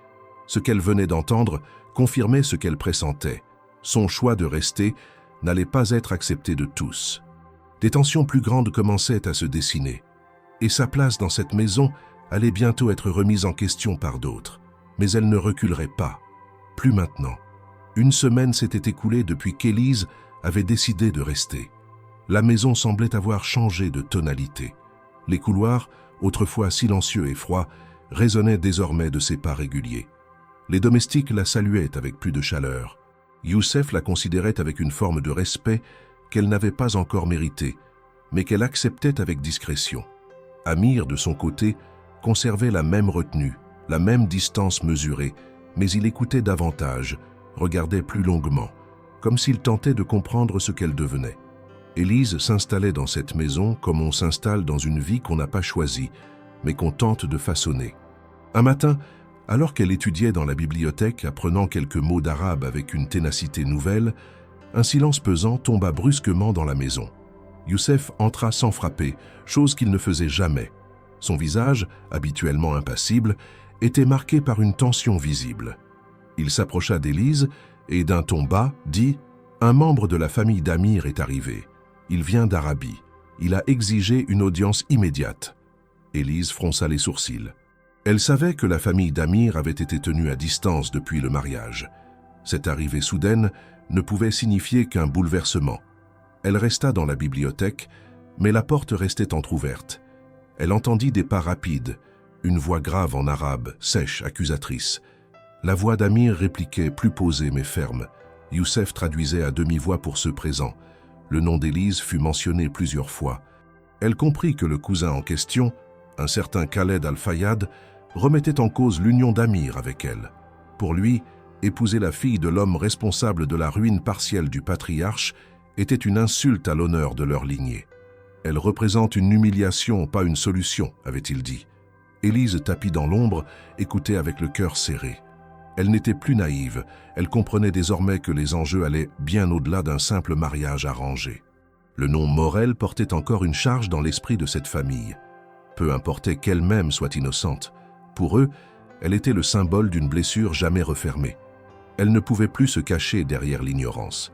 Ce qu'elle venait d'entendre confirmait ce qu'elle pressentait. Son choix de rester n'allait pas être accepté de tous. Des tensions plus grandes commençaient à se dessiner. Et sa place dans cette maison allait bientôt être remise en question par d'autres. Mais elle ne reculerait pas. Plus maintenant. Une semaine s'était écoulée depuis qu'Élise avait décidé de rester. La maison semblait avoir changé de tonalité. Les couloirs, autrefois silencieux et froids, résonnaient désormais de ses pas réguliers. Les domestiques la saluaient avec plus de chaleur. Youssef la considérait avec une forme de respect qu'elle n'avait pas encore méritée, mais qu'elle acceptait avec discrétion. Amir, de son côté, conservait la même retenue, la même distance mesurée, mais il écoutait davantage, regardait plus longuement, comme s'il tentait de comprendre ce qu'elle devenait. Élise s'installait dans cette maison comme on s'installe dans une vie qu'on n'a pas choisie, mais qu'on tente de façonner. Un matin, alors qu'elle étudiait dans la bibliothèque, apprenant quelques mots d'arabe avec une ténacité nouvelle, un silence pesant tomba brusquement dans la maison. Youssef entra sans frapper, chose qu'il ne faisait jamais. Son visage, habituellement impassible, était marqué par une tension visible. Il s'approcha d'Élise et d'un ton bas dit « Un membre de la famille d'Amir est arrivé. Il vient d'Arabie. Il a exigé une audience immédiate. » Élise fronça les sourcils. Elle savait que la famille d'Amir avait été tenue à distance depuis le mariage. Cette arrivée soudaine ne pouvait signifier qu'un bouleversement. Elle resta dans la bibliothèque, mais la porte restait entr'ouverte. Elle entendit des pas rapides, une voix grave en arabe, sèche, accusatrice. La voix d'Amir répliquait, plus posée mais ferme. Youssef traduisait à demi-voix pour ceux présents. Le nom d'Élise fut mentionné plusieurs fois. Elle comprit que le cousin en question, un certain Khaled Al-Fayad, remettait en cause l'union d'Amir avec elle. Pour lui, épouser la fille de l'homme responsable de la ruine partielle du patriarche était une insulte à l'honneur de leur lignée. Elle représente une humiliation, pas une solution, avait-il dit. Élise, tapie dans l'ombre, écoutait avec le cœur serré. Elle n'était plus naïve, elle comprenait désormais que les enjeux allaient bien au-delà d'un simple mariage arrangé. Le nom Morel portait encore une charge dans l'esprit de cette famille. Peu importait qu'elle-même soit innocente. Pour eux, elle était le symbole d'une blessure jamais refermée. Elle ne pouvait plus se cacher derrière l'ignorance.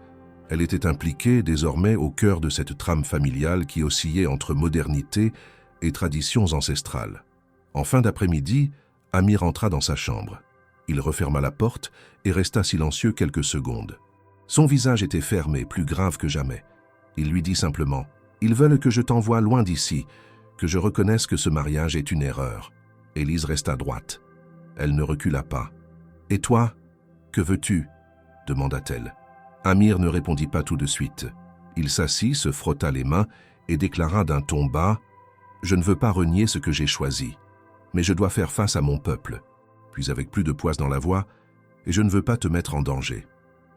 Elle était impliquée désormais au cœur de cette trame familiale qui oscillait entre modernité et traditions ancestrales. En fin d'après-midi, Amir entra dans sa chambre. Il referma la porte et resta silencieux quelques secondes. Son visage était fermé, plus grave que jamais. Il lui dit simplement « Ils veulent que je t'envoie loin d'ici, que je reconnaisse que ce mariage est une erreur. » Élise resta droite. Elle ne recula pas. « Et toi, que veux-tu » demanda-t-elle. Amir ne répondit pas tout de suite. Il s'assit, se frotta les mains et déclara d'un ton bas « Je ne veux pas renier ce que j'ai choisi, mais je dois faire face à mon peuple. » Puis avec plus de poise dans la voix « Et je ne veux pas te mettre en danger. »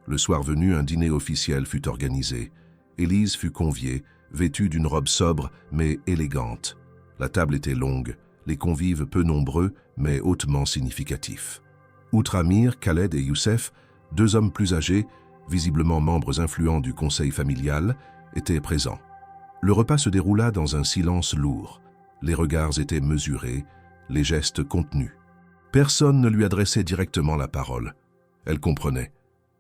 Le soir venu, un dîner officiel fut organisé. Élise fut conviée, vêtue d'une robe sobre mais élégante. La table était longue, les convives peu nombreux mais hautement significatifs. Outre Amir, Khaled et Youssef, deux hommes plus âgés, visiblement membres influents du conseil familial, étaient présents. Le repas se déroula dans un silence lourd. Les regards étaient mesurés, les gestes contenus. Personne ne lui adressait directement la parole. Elle comprenait.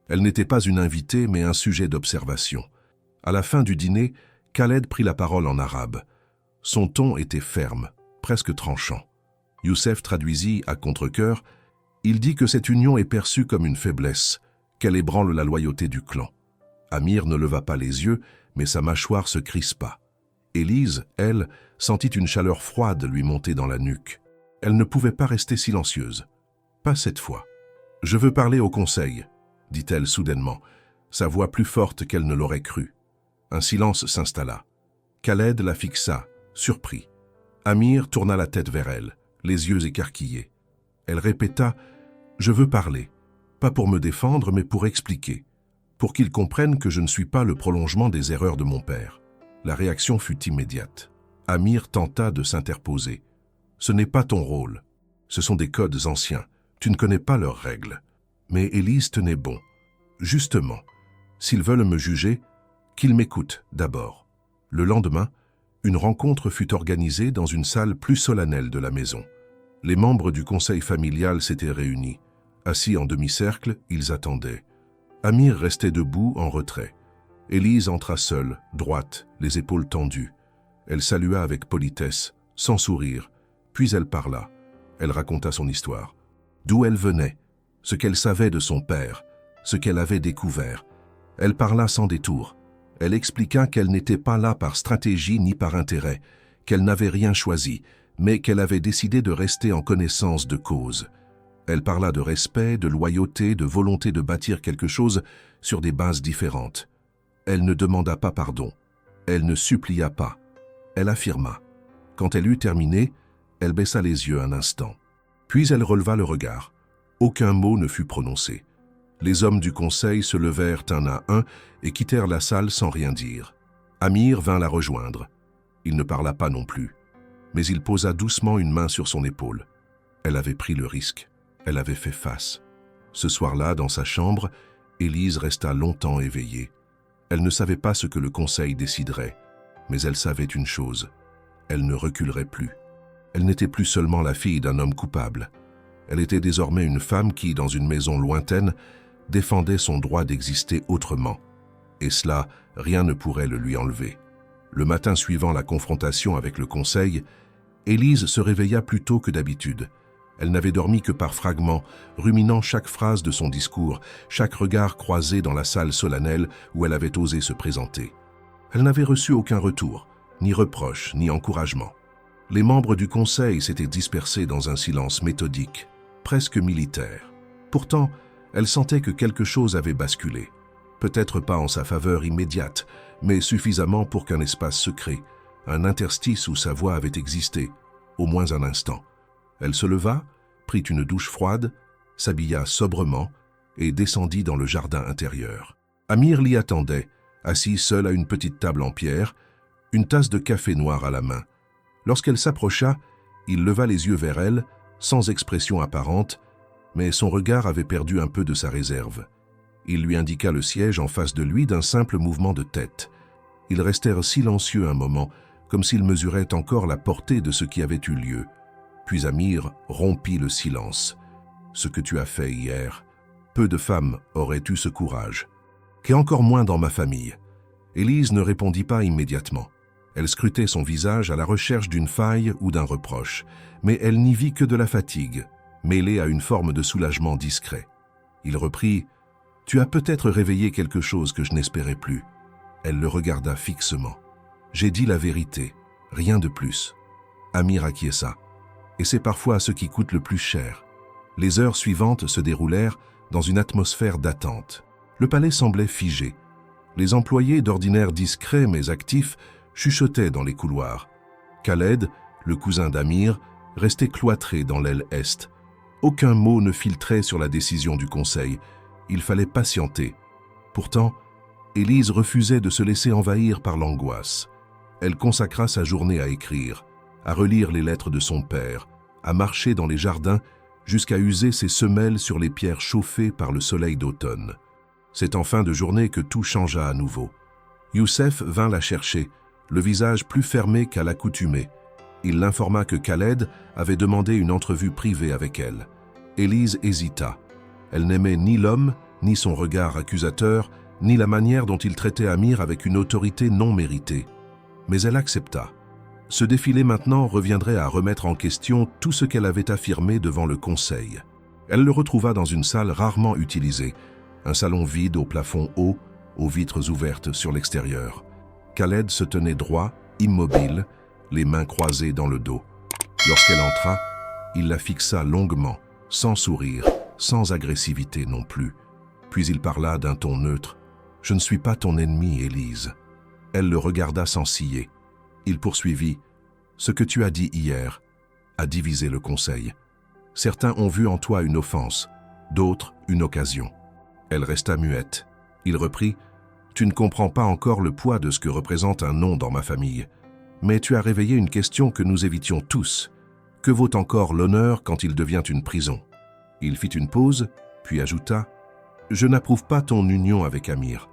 Elle n'était pas une invitée, mais un sujet d'observation. À la fin du dîner, Khaled prit la parole en arabe. Son ton était ferme, presque tranchant. Youssef traduisit à contre-cœur. Il dit que cette union est perçue comme une faiblesse, qu'elle ébranle la loyauté du clan. Amir ne leva pas les yeux, mais sa mâchoire se crispa. Élise, elle, sentit une chaleur froide lui monter dans la nuque. Elle ne pouvait pas rester silencieuse. Pas cette fois. « Je veux parler au conseil », dit-elle soudainement, sa voix plus forte qu'elle ne l'aurait cru. Un silence s'installa. Khaled la fixa, surpris. Amir tourna la tête vers elle, les yeux écarquillés. Elle répéta « Je veux parler, pas pour me défendre, mais pour expliquer, pour qu'ils comprennent que je ne suis pas le prolongement des erreurs de mon père. » La réaction fut immédiate. Amir tenta de s'interposer. « Ce n'est pas ton rôle. Ce sont des codes anciens. Tu ne connais pas leurs règles. » Mais Élise tenait bon. « Justement, s'ils veulent me juger, qu'ils m'écoutent d'abord. » Le lendemain, une rencontre fut organisée dans une salle plus solennelle de la maison. Les membres du conseil familial s'étaient réunis. Assis en demi-cercle, ils attendaient. Amir restait debout en retrait. Élise entra seule, droite, les épaules tendues. Elle salua avec politesse, sans sourire, puis elle parla. Elle raconta son histoire. D'où elle venait, ce qu'elle savait de son père, ce qu'elle avait découvert. Elle parla sans détour. Elle expliqua qu'elle n'était pas là par stratégie ni par intérêt, qu'elle n'avait rien choisi, mais qu'elle avait décidé de rester en connaissance de cause. Elle parla de respect, de loyauté, de volonté de bâtir quelque chose sur des bases différentes. Elle ne demanda pas pardon. Elle ne supplia pas. Elle affirma. Quand elle eut terminé, elle baissa les yeux un instant. Puis elle releva le regard. Aucun mot ne fut prononcé. Les hommes du conseil se levèrent un à un et quittèrent la salle sans rien dire. Amir vint la rejoindre. Il ne parla pas non plus, mais il posa doucement une main sur son épaule. Elle avait pris le risque. Elle avait fait face. Ce soir-là, dans sa chambre, Élise resta longtemps éveillée. Elle ne savait pas ce que le conseil déciderait, mais elle savait une chose. Elle ne reculerait plus. Elle n'était plus seulement la fille d'un homme coupable. Elle était désormais une femme qui, dans une maison lointaine, défendait son droit d'exister autrement. Et cela, rien ne pourrait le lui enlever. Le matin suivant la confrontation avec le conseil, Élise se réveilla plus tôt que d'habitude. Elle n'avait dormi que par fragments, ruminant chaque phrase de son discours, chaque regard croisé dans la salle solennelle où elle avait osé se présenter. Elle n'avait reçu aucun retour, ni reproche, ni encouragement. Les membres du conseil s'étaient dispersés dans un silence méthodique, presque militaire. Pourtant, elle sentait que quelque chose avait basculé. Peut-être pas en sa faveur immédiate, mais suffisamment pour qu'un espace se crée, un interstice où sa voix avait existé, au moins un instant. Elle se leva, prit une douche froide, s'habilla sobrement et descendit dans le jardin intérieur. Amir l'y attendait, assis seul à une petite table en pierre, une tasse de café noir à la main. Lorsqu'elle s'approcha, il leva les yeux vers elle, sans expression apparente, mais son regard avait perdu un peu de sa réserve. Il lui indiqua le siège en face de lui d'un simple mouvement de tête. Ils restèrent silencieux un moment, comme s'ils mesuraient encore la portée de ce qui avait eu lieu. Puis Amir rompit le silence. « Ce que tu as fait hier, peu de femmes auraient eu ce courage. Et encore moins dans ma famille. » Élise ne répondit pas immédiatement. Elle scrutait son visage à la recherche d'une faille ou d'un reproche, mais elle n'y vit que de la fatigue, mêlée à une forme de soulagement discret. Il reprit « Tu as peut-être réveillé quelque chose que je n'espérais plus. » Elle le regarda fixement. « J'ai dit la vérité, rien de plus. » Amir acquiesça. Et c'est parfois ce qui coûte le plus cher. Les heures suivantes se déroulèrent dans une atmosphère d'attente. Le palais semblait figé. Les employés, d'ordinaire discrets mais actifs, chuchotaient dans les couloirs. Khaled, le cousin d'Amir, restait cloîtré dans l'aile est. Aucun mot ne filtrait sur la décision du conseil. Il fallait patienter. Pourtant, Élise refusait de se laisser envahir par l'angoisse. Elle consacra sa journée à écrire, à relire les lettres de son père, à marcher dans les jardins jusqu'à user ses semelles sur les pierres chauffées par le soleil d'automne. C'est en fin de journée que tout changea à nouveau. Youssef vint la chercher, le visage plus fermé qu'à l'accoutumée. Il l'informa que Khaled avait demandé une entrevue privée avec elle. Élise hésita. Elle n'aimait ni l'homme, ni son regard accusateur, ni la manière dont il traitait Amir avec une autorité non méritée. Mais elle accepta. Ce défilé maintenant reviendrait à remettre en question tout ce qu'elle avait affirmé devant le conseil. Elle le retrouva dans une salle rarement utilisée, un salon vide au plafond haut, aux vitres ouvertes sur l'extérieur. Khaled se tenait droit, immobile, les mains croisées dans le dos. Lorsqu'elle entra, il la fixa longuement, sans sourire, sans agressivité non plus. Puis il parla d'un ton neutre. « Je ne suis pas ton ennemi, Élise. » Elle le regarda sans ciller. Il poursuivit. « Ce que tu as dit hier a divisé le conseil. Certains ont vu en toi une offense, d'autres une occasion. » Elle resta muette. Il reprit. « Tu ne comprends pas encore le poids de ce que représente un nom dans ma famille. Mais tu as réveillé une question que nous évitions tous. Que vaut encore l'honneur quand il devient une prison ?» Il fit une pause, puis ajouta « Je n'approuve pas ton union avec Amir,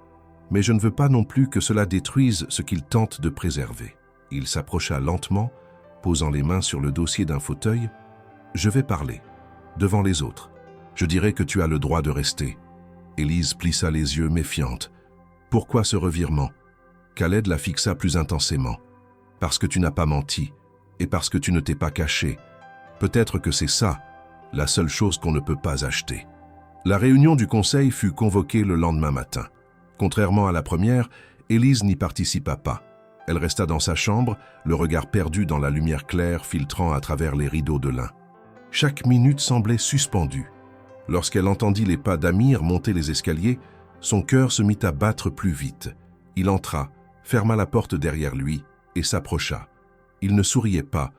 mais je ne veux pas non plus que cela détruise ce qu'il tente de préserver. » Il s'approcha lentement, posant les mains sur le dossier d'un fauteuil. « Je vais parler, devant les autres. Je dirai que tu as le droit de rester. » Élise plissa les yeux méfiante. « Pourquoi ce revirement ?» Khaled la fixa plus intensément. « Parce que tu n'as pas menti, et parce que tu ne t'es pas caché. Peut-être que c'est ça, la seule chose qu'on ne peut pas acheter. » La réunion du conseil fut convoquée le lendemain matin. Contrairement à la première, Élise n'y participa pas. Elle resta dans sa chambre, le regard perdu dans la lumière claire filtrant à travers les rideaux de lin. Chaque minute semblait suspendue. Lorsqu'elle entendit les pas d'Amir monter les escaliers, son cœur se mit à battre plus vite. Il entra, ferma la porte derrière lui et s'approcha. Il ne souriait pas,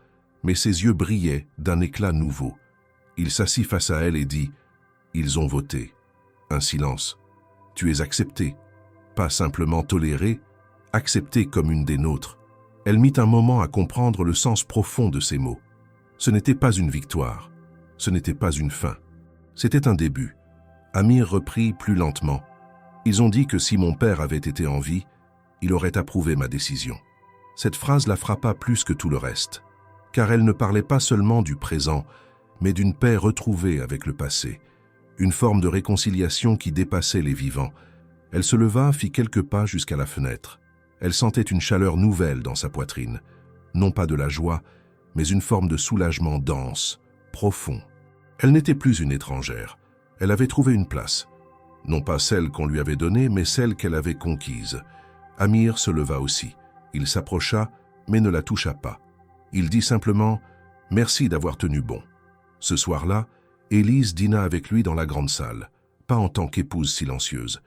mais ses yeux brillaient d'un éclat nouveau. Il s'assit face à elle et dit « Ils ont voté. » Un silence. « Tu es acceptée. Pas simplement tolérée, acceptée comme une des nôtres. » Elle mit un moment à comprendre le sens profond de ces mots. Ce n'était pas une victoire. Ce n'était pas une fin. C'était un début. Amir reprit plus lentement. « Ils ont dit que si mon père avait été en vie, il aurait approuvé ma décision. » Cette phrase la frappa plus que tout le reste, car elle ne parlait pas seulement du présent, mais d'une paix retrouvée avec le passé, une forme de réconciliation qui dépassait les vivants. Elle se leva, fit quelques pas jusqu'à la fenêtre. Elle sentait une chaleur nouvelle dans sa poitrine, non pas de la joie, mais une forme de soulagement dense, profond. Elle n'était plus une étrangère. Elle avait trouvé une place. Non pas celle qu'on lui avait donnée, mais celle qu'elle avait conquise. Amir se leva aussi. Il s'approcha, mais ne la toucha pas. Il dit simplement « Merci d'avoir tenu bon ». Ce soir-là, Élise dîna avec lui dans la grande salle, pas en tant qu'épouse silencieuse,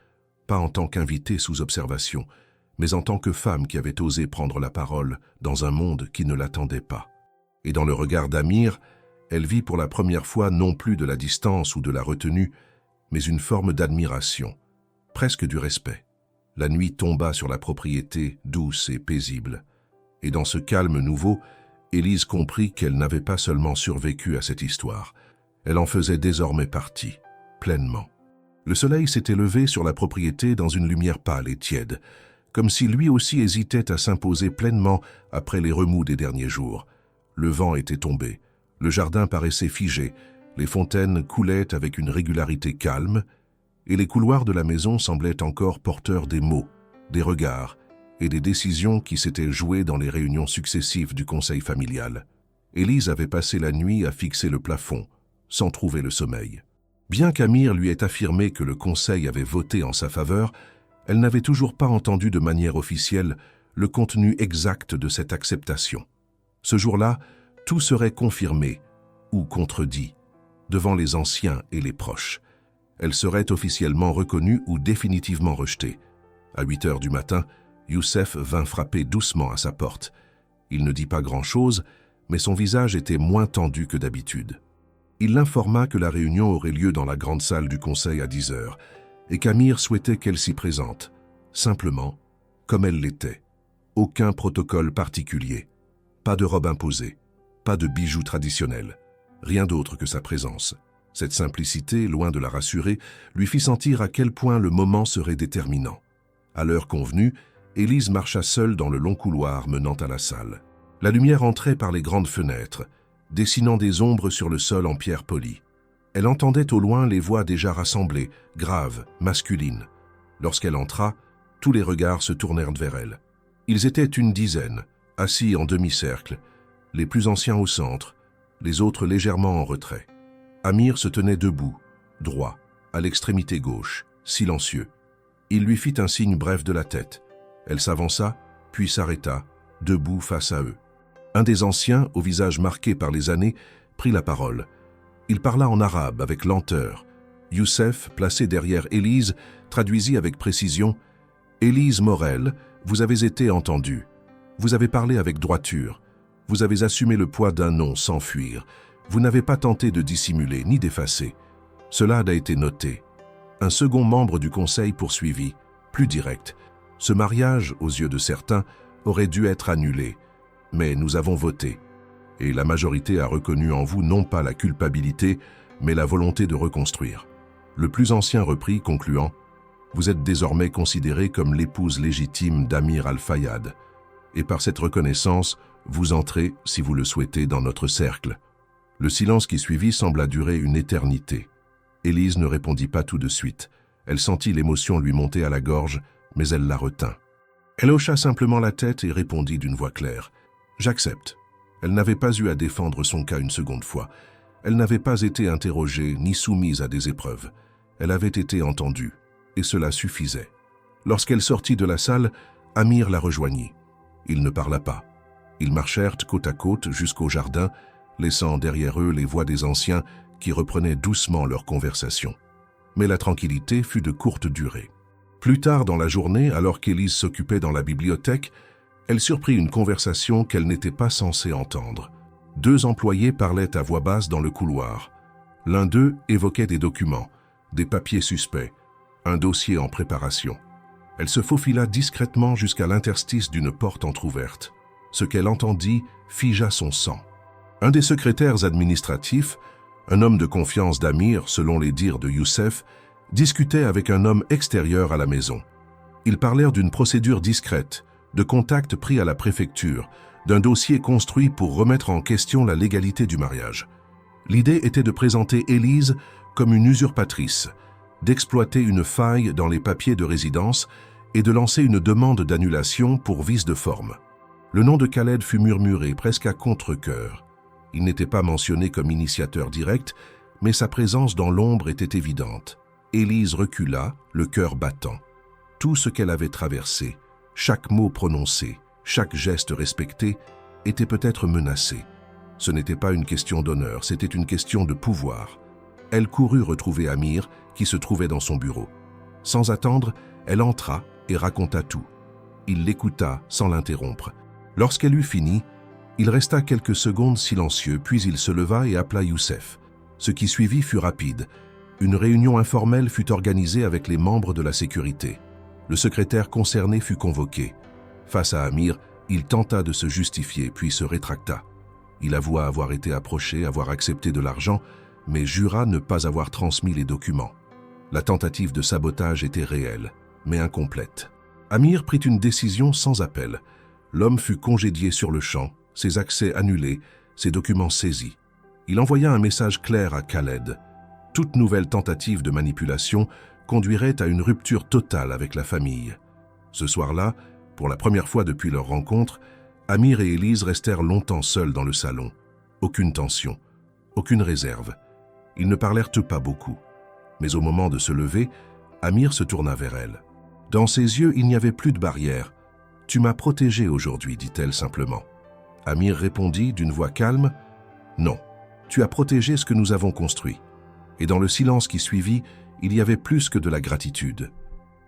pas en tant qu'invitée sous observation, mais en tant que femme qui avait osé prendre la parole dans un monde qui ne l'attendait pas. Et dans le regard d'Amir, elle vit pour la première fois non plus de la distance ou de la retenue, mais une forme d'admiration, presque du respect. La nuit tomba sur la propriété douce et paisible. Et dans ce calme nouveau, Élise comprit qu'elle n'avait pas seulement survécu à cette histoire, elle en faisait désormais partie, pleinement. Le soleil s'était levé sur la propriété dans une lumière pâle et tiède, comme si lui aussi hésitait à s'imposer pleinement après les remous des derniers jours. Le vent était tombé, le jardin paraissait figé, les fontaines coulaient avec une régularité calme, et les couloirs de la maison semblaient encore porteurs des mots, des regards et des décisions qui s'étaient jouées dans les réunions successives du conseil familial. Élise avait passé la nuit à fixer le plafond, sans trouver le sommeil. Bien qu'Amir lui ait affirmé que le conseil avait voté en sa faveur, elle n'avait toujours pas entendu de manière officielle le contenu exact de cette acceptation. Ce jour-là, tout serait confirmé ou contredit, devant les anciens et les proches. Elle serait officiellement reconnue ou définitivement rejetée. À 8 heures du matin, Youssef vint frapper doucement à sa porte. Il ne dit pas grand-chose, mais son visage était moins tendu que d'habitude. Il l'informa que la réunion aurait lieu dans la grande salle du conseil à 10 heures et qu'Amir souhaitait qu'elle s'y présente, simplement, comme elle l'était. Aucun protocole particulier, pas de robe imposée, pas de bijoux traditionnels, rien d'autre que sa présence. Cette simplicité, loin de la rassurer, lui fit sentir à quel point le moment serait déterminant. À l'heure convenue, Élise marcha seule dans le long couloir menant à la salle. La lumière entrait par les grandes fenêtres, dessinant des ombres sur le sol en pierre polie. Elle entendait au loin les voix déjà rassemblées, graves, masculines. Lorsqu'elle entra, tous les regards se tournèrent vers elle. Ils étaient une dizaine, assis en demi-cercle, les plus anciens au centre, les autres légèrement en retrait. Amir se tenait debout, droit, à l'extrémité gauche, silencieux. Il lui fit un signe bref de la tête. Elle s'avança, puis s'arrêta, debout face à eux. Un des anciens, au visage marqué par les années, prit la parole. Il parla en arabe avec lenteur. Youssef, placé derrière Élise, traduisit avec précision « Élise Morel, vous avez été entendue. Vous avez parlé avec droiture. Vous avez assumé le poids d'un nom sans fuir. Vous n'avez pas tenté de dissimuler ni d'effacer. Cela a été noté. » Un second membre du conseil poursuivit, plus direct. « Ce mariage, aux yeux de certains, aurait dû être annulé. Mais nous avons voté. Et la majorité a reconnu en vous non pas la culpabilité, mais la volonté de reconstruire. » Le plus ancien reprit, concluant « Vous êtes désormais considérée comme l'épouse légitime d'Amir Al-Fayyad. Et par cette reconnaissance, vous entrez, si vous le souhaitez, dans notre cercle. » Le silence qui suivit sembla durer une éternité. Élise ne répondit pas tout de suite. Elle sentit l'émotion lui monter à la gorge, mais elle la retint. Elle hocha simplement la tête et répondit d'une voix claire. « J'accepte. » Elle n'avait pas eu à défendre son cas une seconde fois. Elle n'avait pas été interrogée ni soumise à des épreuves. Elle avait été entendue, et cela suffisait. Lorsqu'elle sortit de la salle, Amir la rejoignit. Il ne parla pas. Ils marchèrent côte à côte jusqu'au jardin, laissant derrière eux les voix des anciens qui reprenaient doucement leur conversation. Mais la tranquillité fut de courte durée. Plus tard dans la journée, alors qu'Élise s'occupait dans la bibliothèque, elle surprit une conversation qu'elle n'était pas censée entendre. Deux employés parlaient à voix basse dans le couloir. L'un d'eux évoquait des documents, des papiers suspects, un dossier en préparation. Elle se faufila discrètement jusqu'à l'interstice d'une porte entr'ouverte. Ce qu'elle entendit figea son sang. Un des secrétaires administratifs, un homme de confiance d'Amir, selon les dires de Youssef, discutait avec un homme extérieur à la maison. Ils parlèrent d'une procédure discrète, de contacts pris à la préfecture, d'un dossier construit pour remettre en question la légalité du mariage. L'idée était de présenter Élise comme une usurpatrice, d'exploiter une faille dans les papiers de résidence et de lancer une demande d'annulation pour vice de forme. Le nom de Khaled fut murmuré presque à contre-cœur. Il n'était pas mentionné comme initiateur direct, mais sa présence dans l'ombre était évidente. Élise recula, le cœur battant. Tout ce qu'elle avait traversé, chaque mot prononcé, chaque geste respecté, était peut-être menacé. Ce n'était pas une question d'honneur, c'était une question de pouvoir. Elle courut retrouver Amir, qui se trouvait dans son bureau. Sans attendre, elle entra et raconta tout. Il l'écouta sans l'interrompre. Lorsqu'elle eut fini, il resta quelques secondes silencieux, puis il se leva et appela Youssef. Ce qui suivit fut rapide. Une réunion informelle fut organisée avec les membres de la sécurité. Le secrétaire concerné fut convoqué. Face à Amir, il tenta de se justifier, puis se rétracta. Il avoua avoir été approché, avoir accepté de l'argent, mais jura ne pas avoir transmis les documents. La tentative de sabotage était réelle, mais incomplète. Amir prit une décision sans appel. L'homme fut congédié sur le champ, ses accès annulés, ses documents saisis. Il envoya un message clair à Khaled. Toute nouvelle tentative de manipulation conduirait à une rupture totale avec la famille. Ce soir-là, pour la première fois depuis leur rencontre, Amir et Élise restèrent longtemps seuls dans le salon. Aucune tension, aucune réserve. Ils ne parlèrent pas beaucoup. Mais au moment de se lever, Amir se tourna vers elle. Dans ses yeux, il n'y avait plus de barrière. « Tu m'as protégé aujourd'hui », dit-elle simplement. Amir répondit d'une voix calme, « Non, tu as protégé ce que nous avons construit. » Et dans le silence qui suivit, il y avait plus que de la gratitude.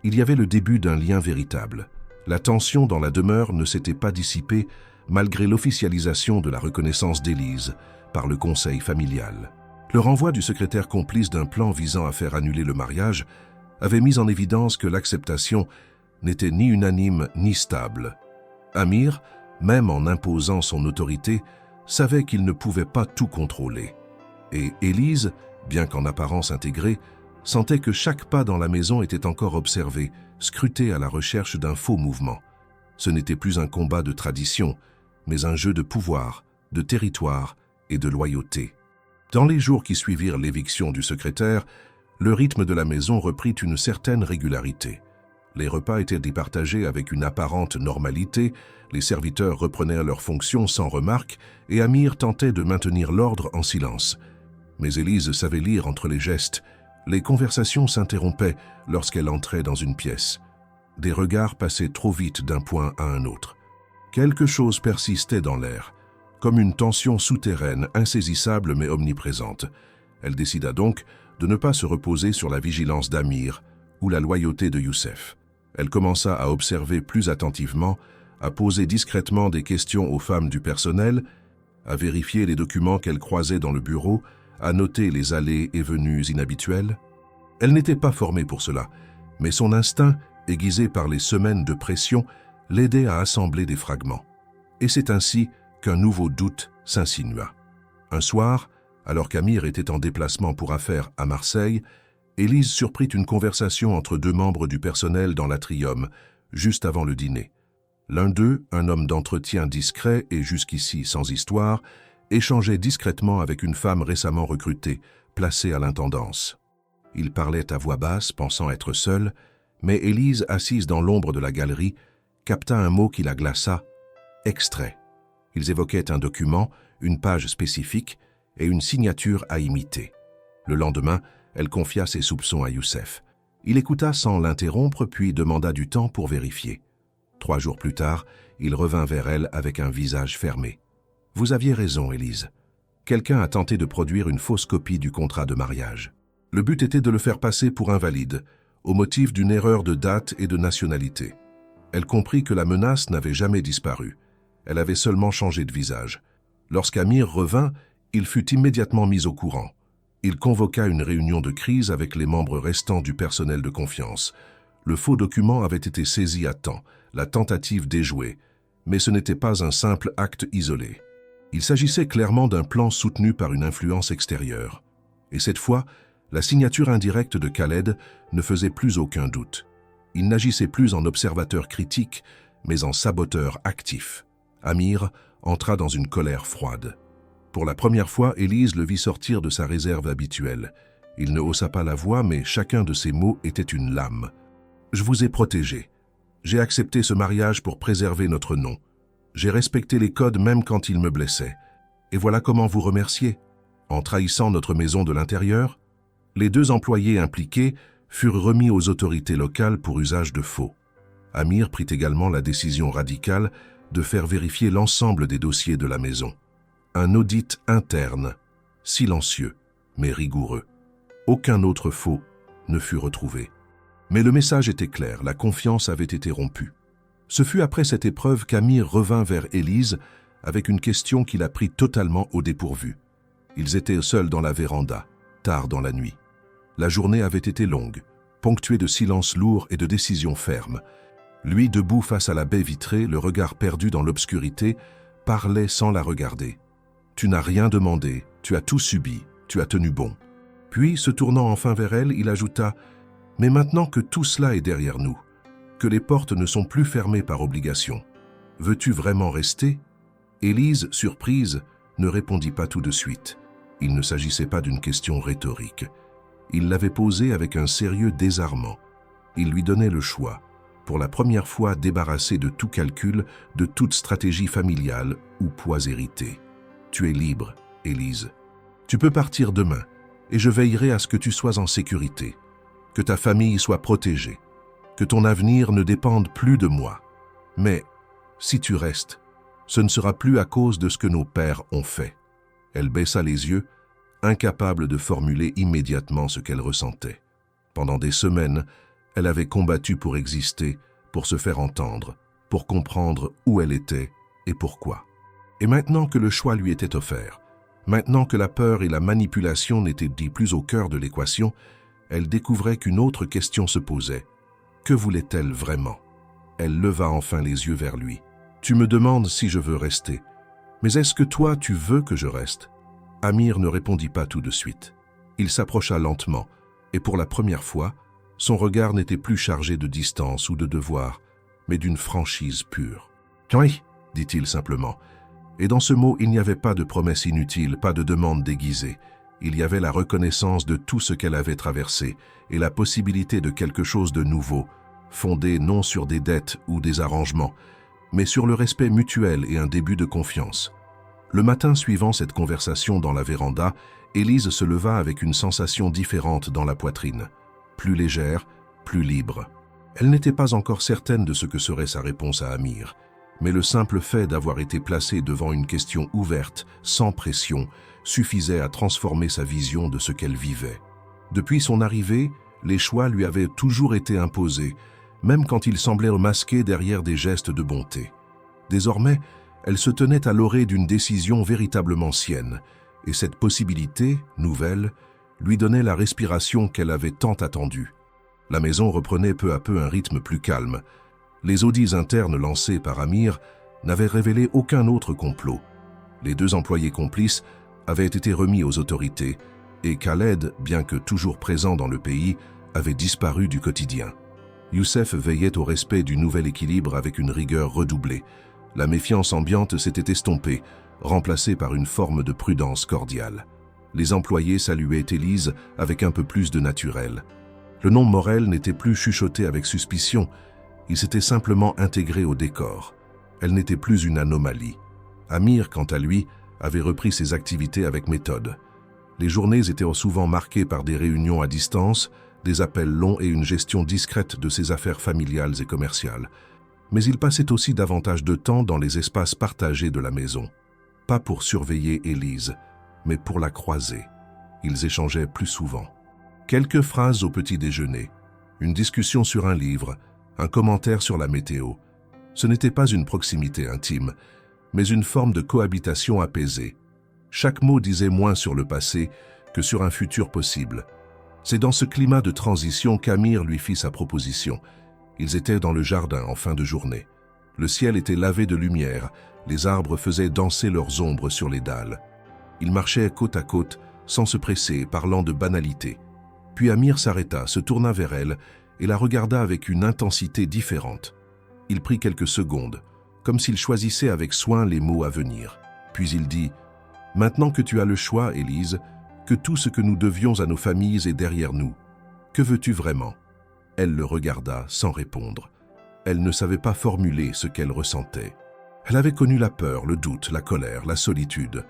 Il y avait le début d'un lien véritable. La tension dans la demeure ne s'était pas dissipée malgré l'officialisation de la reconnaissance d'Élise par le conseil familial. Le renvoi du secrétaire complice d'un plan visant à faire annuler le mariage avait mis en évidence que l'acceptation n'était ni unanime ni stable. Amir, même en imposant son autorité, savait qu'il ne pouvait pas tout contrôler. Et Élise, bien qu'en apparence intégrée, sentait que chaque pas dans la maison était encore observé, scruté à la recherche d'un faux mouvement. Ce n'était plus un combat de tradition, mais un jeu de pouvoir, de territoire et de loyauté. Dans les jours qui suivirent l'éviction du secrétaire, le rythme de la maison reprit une certaine régularité. Les repas étaient départagés avec une apparente normalité, les serviteurs reprenaient leurs fonctions sans remarque et Amir tentait de maintenir l'ordre en silence. Mais Élise savait lire entre les gestes. Les conversations s'interrompaient lorsqu'elle entrait dans une pièce. Des regards passaient trop vite d'un point à un autre. Quelque chose persistait dans l'air, comme une tension souterraine, insaisissable mais omniprésente. Elle décida donc de ne pas se reposer sur la vigilance d'Amir ou la loyauté de Youssef. Elle commença à observer plus attentivement, à poser discrètement des questions aux femmes du personnel, à vérifier les documents qu'elle croisait dans le bureau, à noter les allées et venues inhabituelles. Elle n'était pas formée pour cela, mais son instinct, aiguisé par les semaines de pression, l'aidait à assembler des fragments. Et c'est ainsi qu'un nouveau doute s'insinua. Un soir, alors qu'Amir était en déplacement pour affaires à Marseille, Élise surprit une conversation entre deux membres du personnel dans l'atrium, juste avant le dîner. L'un d'eux, un homme d'entretien discret et jusqu'ici sans histoire, échangeait discrètement avec une femme récemment recrutée, placée à l'intendance. Il parlait à voix basse, pensant être seul, mais Élise, assise dans l'ombre de la galerie, capta un mot qui la glaça, « extrait ». Ils évoquaient un document, une page spécifique et une signature à imiter. Le lendemain, elle confia ses soupçons à Youssef. Il écouta sans l'interrompre, puis demanda du temps pour vérifier. 3 jours plus tard, il revint vers elle avec un visage fermé. « Vous aviez raison, Élise. Quelqu'un a tenté de produire une fausse copie du contrat de mariage. Le but était de le faire passer pour invalide, au motif d'une erreur de date et de nationalité. Elle comprit que la menace n'avait jamais disparu. Elle avait seulement changé de visage. Lorsqu'Amir revint, il fut immédiatement mis au courant. Il convoqua une réunion de crise avec les membres restants du personnel de confiance. Le faux document avait été saisi à temps, la tentative déjouée, mais ce n'était pas un simple acte isolé. Il s'agissait clairement d'un plan soutenu par une influence extérieure. Et cette fois, la signature indirecte de Khaled ne faisait plus aucun doute. Il n'agissait plus en observateur critique, mais en saboteur actif. Amir entra dans une colère froide. Pour la première fois, Élise le vit sortir de sa réserve habituelle. Il ne haussa pas la voix, mais chacun de ses mots était une lame. « Je vous ai protégé. J'ai accepté ce mariage pour préserver notre nom. J'ai respecté les codes même quand ils me blessaient. Et voilà comment vous remercier. En trahissant notre maison de l'intérieur, les 2 employés impliqués furent remis aux autorités locales pour usage de faux. Amir prit également la décision radicale de faire vérifier l'ensemble des dossiers de la maison. Un audit interne, silencieux, mais rigoureux. Aucun autre faux ne fut retrouvé. Mais le message était clair, la confiance avait été rompue. Ce fut après cette épreuve qu'Amir revint vers Élise avec une question qui la prit totalement au dépourvu. Ils étaient seuls dans la véranda, tard dans la nuit. La journée avait été longue, ponctuée de silences lourds et de décisions fermes. Lui, debout face à la baie vitrée, le regard perdu dans l'obscurité, parlait sans la regarder. « Tu n'as rien demandé, tu as tout subi, tu as tenu bon. » Puis, se tournant enfin vers elle, il ajouta « Mais maintenant que tout cela est derrière nous, que les portes ne sont plus fermées par obligation, veux-tu vraiment rester ?» Élise, surprise, ne répondit pas tout de suite. Il ne s'agissait pas d'une question rhétorique. Il l'avait posée avec un sérieux désarmant. Il lui donnait le choix, pour la première fois débarrassé de tout calcul, de toute stratégie familiale ou poids hérité. Tu es libre, Élise. Tu peux partir demain, et je veillerai à ce que tu sois en sécurité, que ta famille soit protégée, que ton avenir ne dépende plus de moi. Mais, si tu restes, ce ne sera plus à cause de ce que nos pères ont fait. Elle baissa les yeux, incapable de formuler immédiatement ce qu'elle ressentait. Pendant des semaines, elle avait combattu pour exister, pour se faire entendre, pour comprendre où elle était et pourquoi. Et maintenant que le choix lui était offert, maintenant que la peur et la manipulation n'étaient plus au cœur de l'équation, elle découvrait qu'une autre question se posait. Que voulait-elle vraiment? Elle leva enfin les yeux vers lui. « Tu me demandes si je veux rester. Mais est-ce que toi, tu veux que je reste ?» Amir ne répondit pas tout de suite. Il s'approcha lentement, et pour la première fois, son regard n'était plus chargé de distance ou de devoir, mais d'une franchise pure. « Oui », dit-il simplement. Et dans ce mot, il n'y avait pas de promesse inutile, pas de demande déguisée. Il y avait la reconnaissance de tout ce qu'elle avait traversé et la possibilité de quelque chose de nouveau, fondé non sur des dettes ou des arrangements, mais sur le respect mutuel et un début de confiance. Le matin suivant cette conversation dans la véranda, Élise se leva avec une sensation différente dans la poitrine, plus légère, plus libre. Elle n'était pas encore certaine de ce que serait sa réponse à Amir, mais le simple fait d'avoir été placée devant une question ouverte, sans pression, suffisait à transformer sa vision de ce qu'elle vivait. Depuis son arrivée, les choix lui avaient toujours été imposés, même quand ils semblaient masqués derrière des gestes de bonté. Désormais, elle se tenait à l'orée d'une décision véritablement sienne, et cette possibilité, nouvelle, lui donnait la respiration qu'elle avait tant attendue. La maison reprenait peu à peu un rythme plus calme. Les audits internes lancés par Amir n'avaient révélé aucun autre complot. Les 2 employés complices avaient été remis aux autorités, et Khaled, bien que toujours présent dans le pays, avait disparu du quotidien. Youssef veillait au respect du nouvel équilibre avec une rigueur redoublée. La méfiance ambiante s'était estompée, remplacée par une forme de prudence cordiale. Les employés saluaient Élise avec un peu plus de naturel. Le nom Morel n'était plus chuchoté avec suspicion, il s'était simplement intégré au décor. Elle n'était plus une anomalie. Amir, quant à lui, avait repris ses activités avec méthode. Les journées étaient souvent marquées par des réunions à distance, des appels longs et une gestion discrète de ses affaires familiales et commerciales. Mais il passait aussi davantage de temps dans les espaces partagés de la maison. Pas pour surveiller Élise, mais pour la croiser. Ils échangeaient plus souvent. Quelques phrases au petit déjeuner, une discussion sur un livre, un commentaire sur la météo. Ce n'était pas une proximité intime, mais une forme de cohabitation apaisée. Chaque mot disait moins sur le passé que sur un futur possible. C'est dans ce climat de transition qu'Amir lui fit sa proposition. Ils étaient dans le jardin en fin de journée. Le ciel était lavé de lumière, les arbres faisaient danser leurs ombres sur les dalles. Ils marchaient côte à côte, sans se presser, parlant de banalités. Puis Amir s'arrêta, se tourna vers elle et la regarda avec une intensité différente. Il prit quelques secondes, comme s'il choisissait avec soin les mots à venir. Puis il dit « Maintenant que tu as le choix, Élise, que tout ce que nous devions à nos familles est derrière nous, que veux-tu vraiment ?» Elle le regarda sans répondre. Elle ne savait pas formuler ce qu'elle ressentait. Elle avait connu la peur, le doute, la colère, la solitude,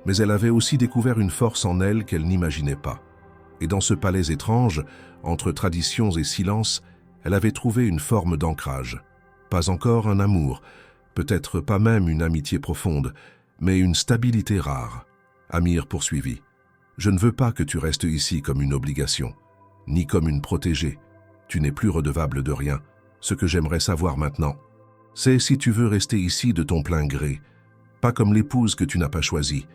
mais elle avait aussi découvert une force en elle qu'elle n'imaginait pas. Et dans ce palais étrange, entre traditions et silence, elle avait trouvé une forme d'ancrage. Pas encore un amour, peut-être pas même une amitié profonde, mais une stabilité rare. Amir poursuivit. « Je ne veux pas que tu restes ici comme une obligation, ni comme une protégée. Tu n'es plus redevable de rien. Ce que j'aimerais savoir maintenant, c'est si tu veux rester ici de ton plein gré, pas comme l'épouse que tu n'as pas choisie,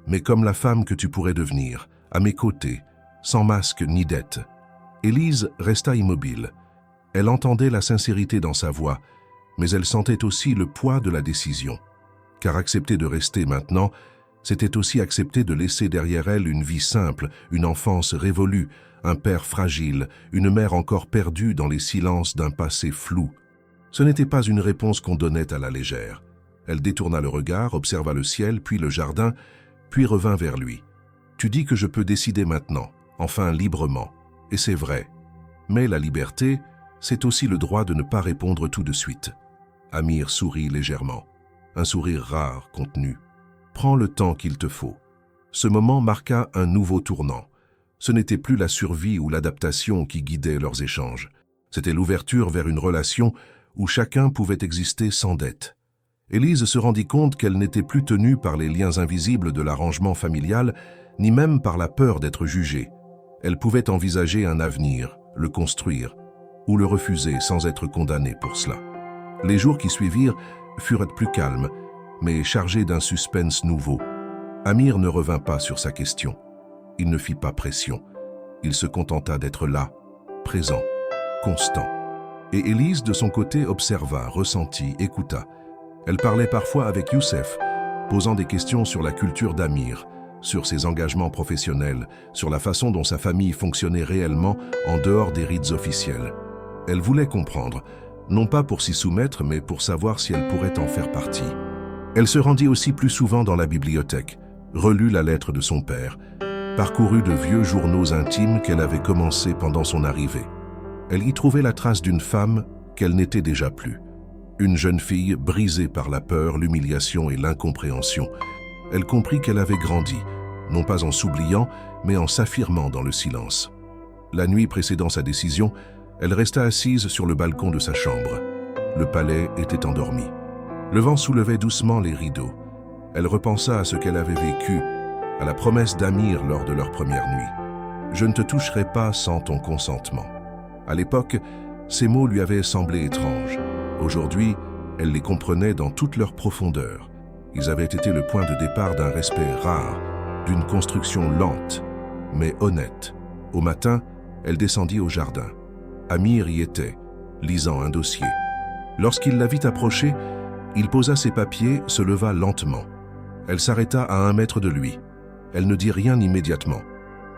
mais comme la femme que tu pourrais devenir, à mes côtés, sans masque ni dette. » Élise resta immobile. Elle entendait la sincérité dans sa voix, mais elle sentait aussi le poids de la décision. Car accepter de rester maintenant, c'était aussi accepter de laisser derrière elle une vie simple, une enfance révolue, un père fragile, une mère encore perdue dans les silences d'un passé flou. Ce n'était pas une réponse qu'on donnait à la légère. Elle détourna le regard, observa le ciel, puis le jardin, puis revint vers lui. « Tu dis que je peux décider maintenant, enfin librement. Et c'est vrai. Mais la liberté, c'est aussi le droit de ne pas répondre tout de suite. » Amir sourit légèrement. Un sourire rare, contenu. « Prends le temps qu'il te faut. » Ce moment marqua un nouveau tournant. Ce n'était plus la survie ou l'adaptation qui guidait leurs échanges. C'était l'ouverture vers une relation où chacun pouvait exister sans dette. Élise se rendit compte qu'elle n'était plus tenue par les liens invisibles de l'arrangement familial, ni même par la peur d'être jugée. Elle pouvait envisager un avenir, le construire, ou le refuser sans être condamnée pour cela. Les jours qui suivirent furent plus calmes, mais chargés d'un suspense nouveau. Amir ne revint pas sur sa question. Il ne fit pas pression. Il se contenta d'être là, présent, constant. Et Élise, de son côté, observa, ressentit, écouta. Elle parlait parfois avec Youssef, posant des questions sur la culture d'Amir, sur ses engagements professionnels, sur la façon dont sa famille fonctionnait réellement en dehors des rites officiels. Elle voulait comprendre, non pas pour s'y soumettre, mais pour savoir si elle pourrait en faire partie. Elle se rendit aussi plus souvent dans la bibliothèque, relut la lettre de son père, parcourut de vieux journaux intimes qu'elle avait commencés pendant son arrivée. Elle y trouvait la trace d'une femme qu'elle n'était déjà plus. Une jeune fille brisée par la peur, l'humiliation et l'incompréhension. Elle comprit qu'elle avait grandi, non pas en s'oubliant, mais en s'affirmant dans le silence. La nuit précédant sa décision, elle resta assise sur le balcon de sa chambre. Le palais était endormi. Le vent soulevait doucement les rideaux. Elle repensa à ce qu'elle avait vécu, à la promesse d'Amir lors de leur première nuit. « Je ne te toucherai pas sans ton consentement ». À l'époque, ces mots lui avaient semblé étranges. Aujourd'hui, elle les comprenait dans toute leur profondeur. Ils avaient été le point de départ d'un respect rare, d'une construction lente, mais honnête. Au matin, elle descendit au jardin. Amir y était, lisant un dossier. Lorsqu'il la vit approcher, il posa ses papiers, se leva lentement. Elle s'arrêta à 1 mètre de lui. Elle ne dit rien immédiatement.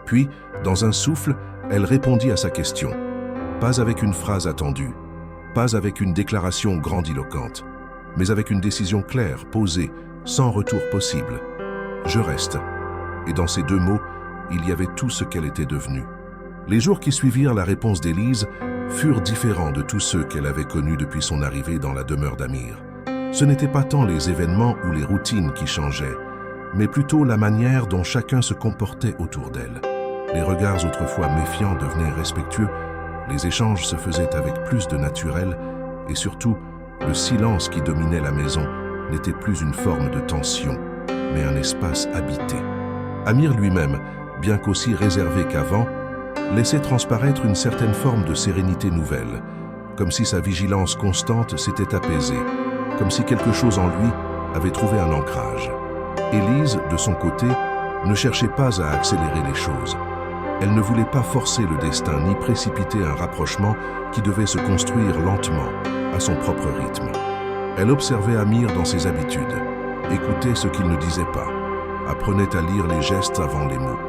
Puis, dans un souffle, elle répondit à sa question. Pas avec une phrase attendue, pas avec une déclaration grandiloquente, mais avec une décision claire, posée, sans retour possible. « Je reste ». Et dans ces 2 mots, il y avait tout ce qu'elle était devenue. Les jours qui suivirent la réponse d'Élise furent différents de tous ceux qu'elle avait connus depuis son arrivée dans la demeure d'Amir. Ce n'étaient pas tant les événements ou les routines qui changeaient, mais plutôt la manière dont chacun se comportait autour d'elle. Les regards autrefois méfiants devenaient respectueux, les échanges se faisaient avec plus de naturel, et surtout, le silence qui dominait la maison n'était plus une forme de tension, mais un espace habité. Amir lui-même, bien qu'aussi réservé qu'avant, laissait transparaître une certaine forme de sérénité nouvelle, comme si sa vigilance constante s'était apaisée, comme si quelque chose en lui avait trouvé un ancrage. Élise, de son côté, ne cherchait pas à accélérer les choses. Elle ne voulait pas forcer le destin ni précipiter un rapprochement qui devait se construire lentement, à son propre rythme. Elle observait Amir dans ses habitudes, écoutait ce qu'il ne disait pas, apprenait à lire les gestes avant les mots.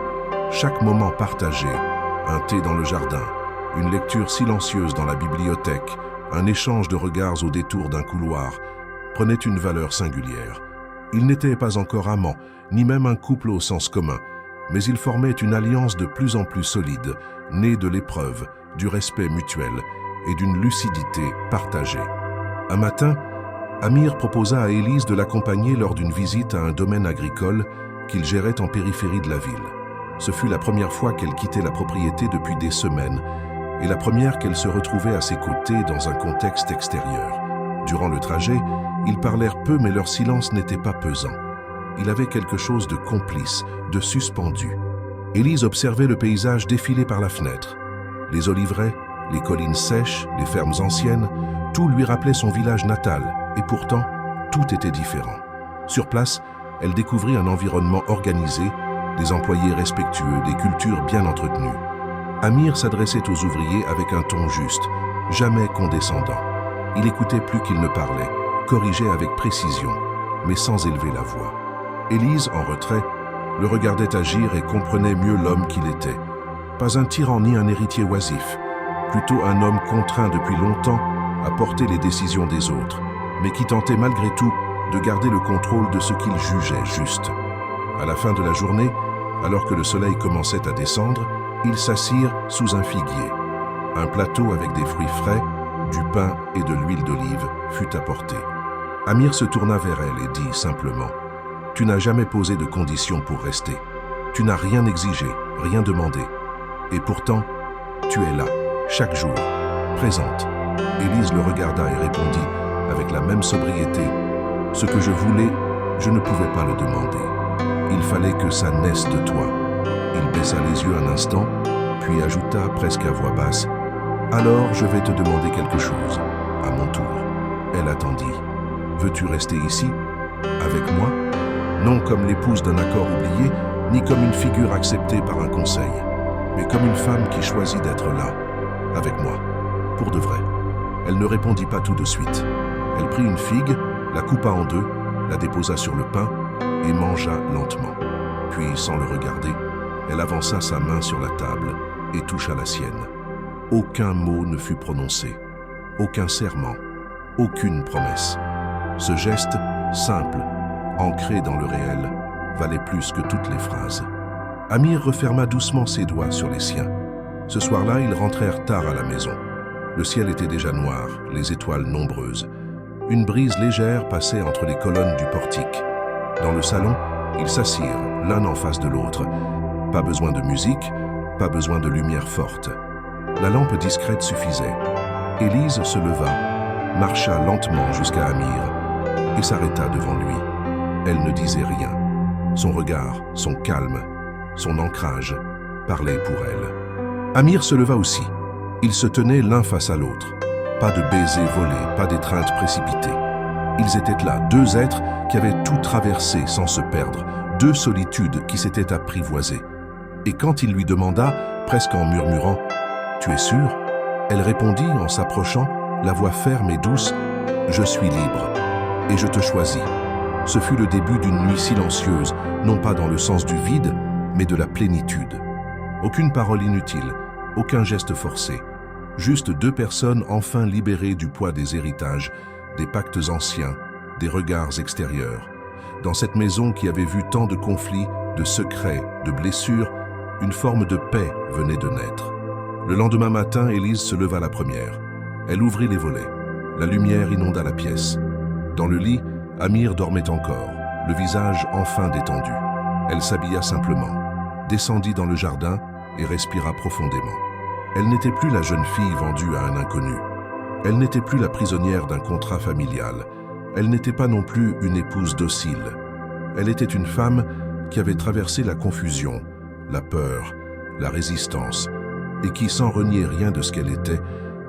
Chaque moment partagé, un thé dans le jardin, une lecture silencieuse dans la bibliothèque, un échange de regards au détour d'un couloir, prenait une valeur singulière. Ils n'étaient pas encore amants, ni même un couple au sens commun, mais ils formaient une alliance de plus en plus solide, née de l'épreuve, du respect mutuel et d'une lucidité partagée. Un matin, Amir proposa à Élise de l'accompagner lors d'une visite à un domaine agricole qu'il gérait en périphérie de la ville. Ce fut la première fois qu'elle quittait la propriété depuis des semaines et la première qu'elle se retrouvait à ses côtés dans un contexte extérieur. Durant le trajet, ils parlèrent peu mais leur silence n'était pas pesant. Il avait quelque chose de complice, de suspendu. Élise observait le paysage défiler par la fenêtre. Les oliveraies, les collines sèches, les fermes anciennes, tout lui rappelait son village natal, et pourtant, tout était différent. Sur place, elle découvrit un environnement organisé, des employés respectueux, des cultures bien entretenues. Amir s'adressait aux ouvriers avec un ton juste, jamais condescendant. Il écoutait plus qu'il ne parlait, corrigeait avec précision, mais sans élever la voix. Élise, en retrait, le regardait agir et comprenait mieux l'homme qu'il était. Pas un tyran ni un héritier oisif, plutôt un homme contraint depuis longtemps à porter les décisions des autres, mais qui tentait malgré tout de garder le contrôle de ce qu'il jugeait juste. À la fin de la journée, alors que le soleil commençait à descendre, ils s'assirent sous un figuier. Un plateau avec des fruits frais, du pain et de l'huile d'olive fut apporté. Amir se tourna vers elle et dit simplement « Tu n'as jamais posé de conditions pour rester. Tu n'as rien exigé, rien demandé. Et pourtant, tu es là, chaque jour, présente. » Élise le regarda et répondit avec la même sobriété « Ce que je voulais, je ne pouvais pas le demander. Il fallait que ça naisse de toi. » Il baissa les yeux un instant, puis ajouta presque à voix basse « Alors je vais te demander quelque chose, à mon tour. » Elle attendit. « Veux-tu rester ici, avec moi ? Non comme l'épouse d'un accord oublié, ni comme une figure acceptée par un conseil, mais comme une femme qui choisit d'être là, avec moi, pour de vrai. » Elle ne répondit pas tout de suite. Elle prit une figue, la coupa en deux, la déposa sur le pain et mangea lentement. Puis, sans le regarder, elle avança sa main sur la table et toucha la sienne. Aucun mot ne fut prononcé, aucun serment, aucune promesse. Ce geste, simple, ancré dans le réel, valait plus que toutes les phrases. Amir referma doucement ses doigts sur les siens. Ce soir-là, ils rentrèrent tard à la maison. Le ciel était déjà noir, les étoiles nombreuses. Une brise légère passait entre les colonnes du portique. Dans le salon, ils s'assirent, l'un en face de l'autre. Pas besoin de musique, pas besoin de lumière forte. La lampe discrète suffisait. Élise se leva, marcha lentement jusqu'à Amir et s'arrêta devant lui. Elle ne disait rien. Son regard, son calme, son ancrage parlaient pour elle. Amir se leva aussi. Ils se tenaient l'un face à l'autre. Pas de baisers volés, pas d'étreintes précipitées. Ils étaient là, deux êtres qui avaient tout traversé sans se perdre, deux solitudes qui s'étaient apprivoisées. Et quand il lui demanda, presque en murmurant « Tu es sûr ?» elle répondit en s'approchant, la voix ferme et douce « Je suis libre et je te choisis ». Ce fut le début d'une nuit silencieuse, non pas dans le sens du vide, mais de la plénitude. Aucune parole inutile, aucun geste forcé. Juste deux personnes enfin libérées du poids des héritages, des pactes anciens, des regards extérieurs. Dans cette maison qui avait vu tant de conflits, de secrets, de blessures, une forme de paix venait de naître. Le lendemain matin, Élise se leva la première. Elle ouvrit les volets. La lumière inonda la pièce. Dans le lit, Amir dormait encore, le visage enfin détendu. Elle s'habilla simplement, descendit dans le jardin et respira profondément. Elle n'était plus la jeune fille vendue à un inconnu. Elle n'était plus la prisonnière d'un contrat familial. Elle n'était pas non plus une épouse docile. Elle était une femme qui avait traversé la confusion, la peur, la résistance, et qui, sans renier rien de ce qu'elle était,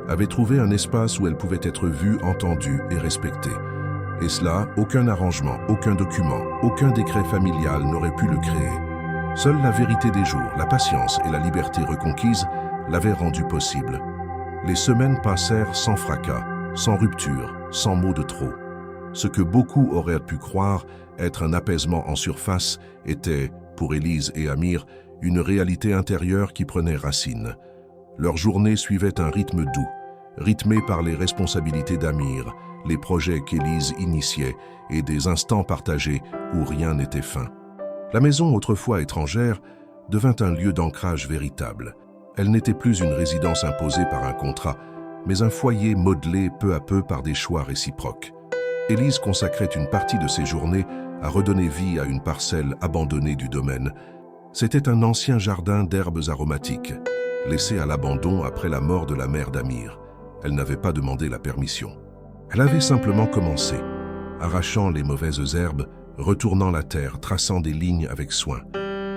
avait trouvé un espace où elle pouvait être vue, entendue et respectée. Et cela, aucun arrangement, aucun document, aucun décret familial n'aurait pu le créer. Seule la vérité des jours, la patience et la liberté reconquise l'avaient rendu possible. Les semaines passèrent sans fracas, sans rupture, sans mots de trop. Ce que beaucoup auraient pu croire être un apaisement en surface était, pour Élise et Amir, une réalité intérieure qui prenait racine. Leur journée suivait un rythme doux, rythmé par les responsabilités d'Amir, les projets qu'Élise initiait et des instants partagés où rien n'était fin. La maison, autrefois étrangère, devint un lieu d'ancrage véritable. Elle n'était plus une résidence imposée par un contrat, mais un foyer modelé peu à peu par des choix réciproques. Élise consacrait une partie de ses journées à redonner vie à une parcelle abandonnée du domaine. C'était un ancien jardin d'herbes aromatiques, laissé à l'abandon après la mort de la mère d'Amir. Elle n'avait pas demandé la permission. Elle avait simplement commencé, arrachant les mauvaises herbes, retournant la terre, traçant des lignes avec soin.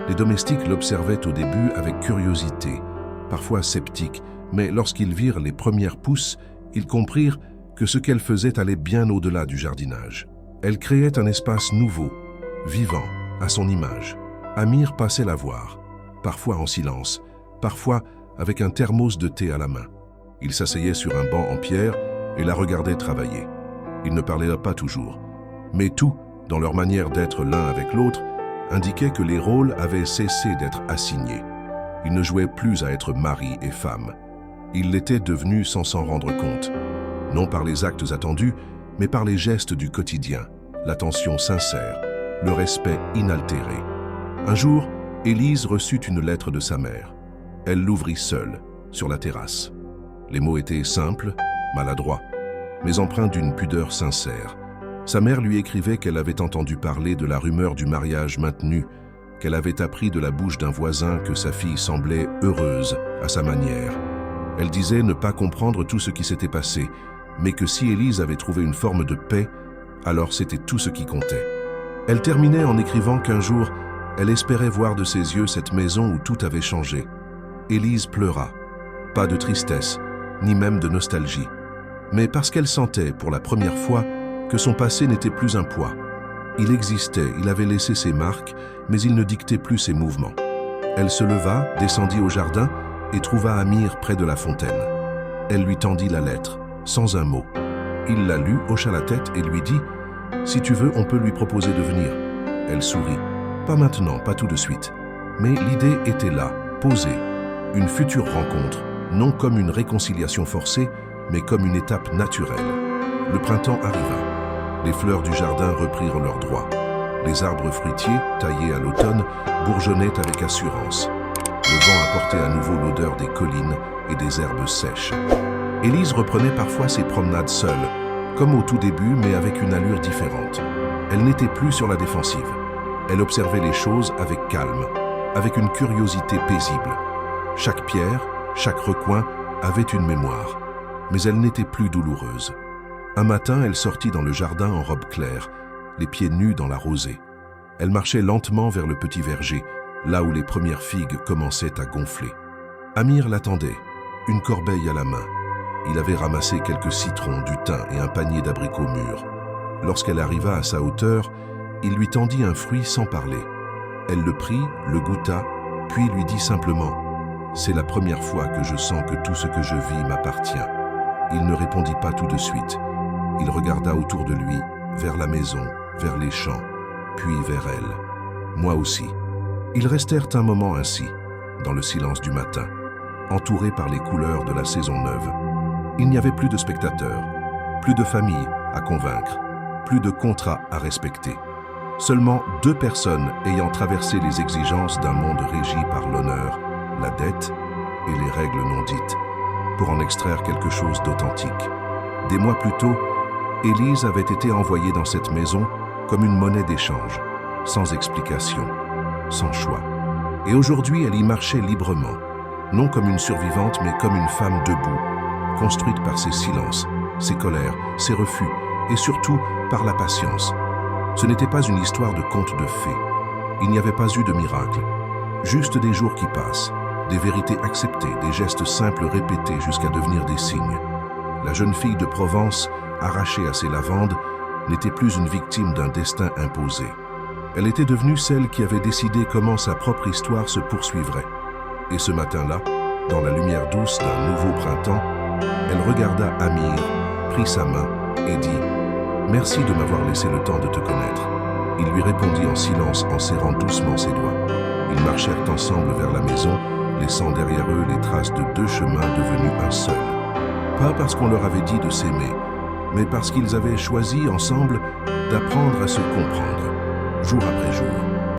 Les domestiques l'observaient au début avec curiosité, parfois sceptiques, mais lorsqu'ils virent les premières pousses, ils comprirent que ce qu'elle faisait allait bien au-delà du jardinage. Elle créait un espace nouveau, vivant, à son image. Amir passait la voir, parfois en silence, parfois avec un thermos de thé à la main. Il s'asseyait sur un banc en pierre et la regardait travailler. Ils ne parlaient pas toujours, mais tout, dans leur manière d'être l'un avec l'autre, indiquait que les rôles avaient cessé d'être assignés. Ils ne jouaient plus à être mari et femme. Ils l'étaient devenus sans s'en rendre compte, non par les actes attendus, mais par les gestes du quotidien, l'attention sincère, le respect inaltéré. Un jour, Élise reçut une lettre de sa mère. Elle l'ouvrit seule, sur la terrasse. Les mots étaient simples, maladroits, mais empreints d'une pudeur sincère. Sa mère lui écrivait qu'elle avait entendu parler de la rumeur du mariage maintenu, qu'elle avait appris de la bouche d'un voisin que sa fille semblait heureuse à sa manière. Elle disait ne pas comprendre tout ce qui s'était passé, mais que si Élise avait trouvé une forme de paix, alors c'était tout ce qui comptait. Elle terminait en écrivant qu'un jour, elle espérait voir de ses yeux cette maison où tout avait changé. Élise pleura, pas de tristesse, ni même de nostalgie, mais parce qu'elle sentait, pour la première fois, que son passé n'était plus un poids. Il existait, il avait laissé ses marques, mais il ne dictait plus ses mouvements. Elle se leva, descendit au jardin et trouva Amir près de la fontaine. Elle lui tendit la lettre, sans un mot. Il la lut, hocha la tête et lui dit « Si tu veux, on peut lui proposer de venir. » Elle sourit. « Pas maintenant, pas tout de suite. » Mais l'idée était là, posée. Une future rencontre, non comme une réconciliation forcée, mais comme une étape naturelle. Le printemps arriva. Les fleurs du jardin reprirent leur droit. Les arbres fruitiers, taillés à l'automne, bourgeonnaient avec assurance. Le vent apportait à nouveau l'odeur des collines et des herbes sèches. Élise reprenait parfois ses promenades seule, comme au tout début, mais avec une allure différente. Elle n'était plus sur la défensive. Elle observait les choses avec calme, avec une curiosité paisible. Chaque pierre, chaque recoin avait une mémoire, mais elle n'était plus douloureuse. Un matin, elle sortit dans le jardin en robe claire, les pieds nus dans la rosée. Elle marchait lentement vers le petit verger, là où les premières figues commençaient à gonfler. Amir l'attendait, une corbeille à la main. Il avait ramassé quelques citrons, du thym et un panier d'abricots mûrs. Lorsqu'elle arriva à sa hauteur, il lui tendit un fruit sans parler. Elle le prit, le goûta, puis lui dit simplement « C'est la première fois que je sens que tout ce que je vis m'appartient. » Il ne répondit pas tout de suite. Il regarda autour de lui, vers la maison, vers les champs, puis vers elle. Moi aussi. Ils restèrent un moment ainsi, dans le silence du matin, entourés par les couleurs de la saison neuve. Il n'y avait plus de spectateurs, plus de familles à convaincre, plus de contrats à respecter. Seulement 2 personnes ayant traversé les exigences d'un monde régi par l'honneur, la dette et les règles non dites, pour en extraire quelque chose d'authentique. Des mois plus tôt, Élise avait été envoyée dans cette maison comme une monnaie d'échange, sans explication, sans choix. Et aujourd'hui, elle y marchait librement, non comme une survivante, mais comme une femme debout, construite par ses silences, ses colères, ses refus, et surtout par la patience. Ce n'était pas une histoire de conte de fées. Il n'y avait pas eu de miracle, juste des jours qui passent, des vérités acceptées, des gestes simples répétés jusqu'à devenir des signes. La jeune fille de Provence, arrachée à ses lavandes, n'était plus une victime d'un destin imposé. Elle était devenue celle qui avait décidé comment sa propre histoire se poursuivrait. Et ce matin-là, dans la lumière douce d'un nouveau printemps, elle regarda Amir, prit sa main et dit « Merci de m'avoir laissé le temps de te connaître ». Il lui répondit en silence en serrant doucement ses doigts. Ils marchèrent ensemble vers la maison, laissant derrière eux les traces de 2 chemins devenus un seul. Pas parce qu'on leur avait dit de s'aimer, mais parce qu'ils avaient choisi ensemble d'apprendre à se comprendre, jour après jour.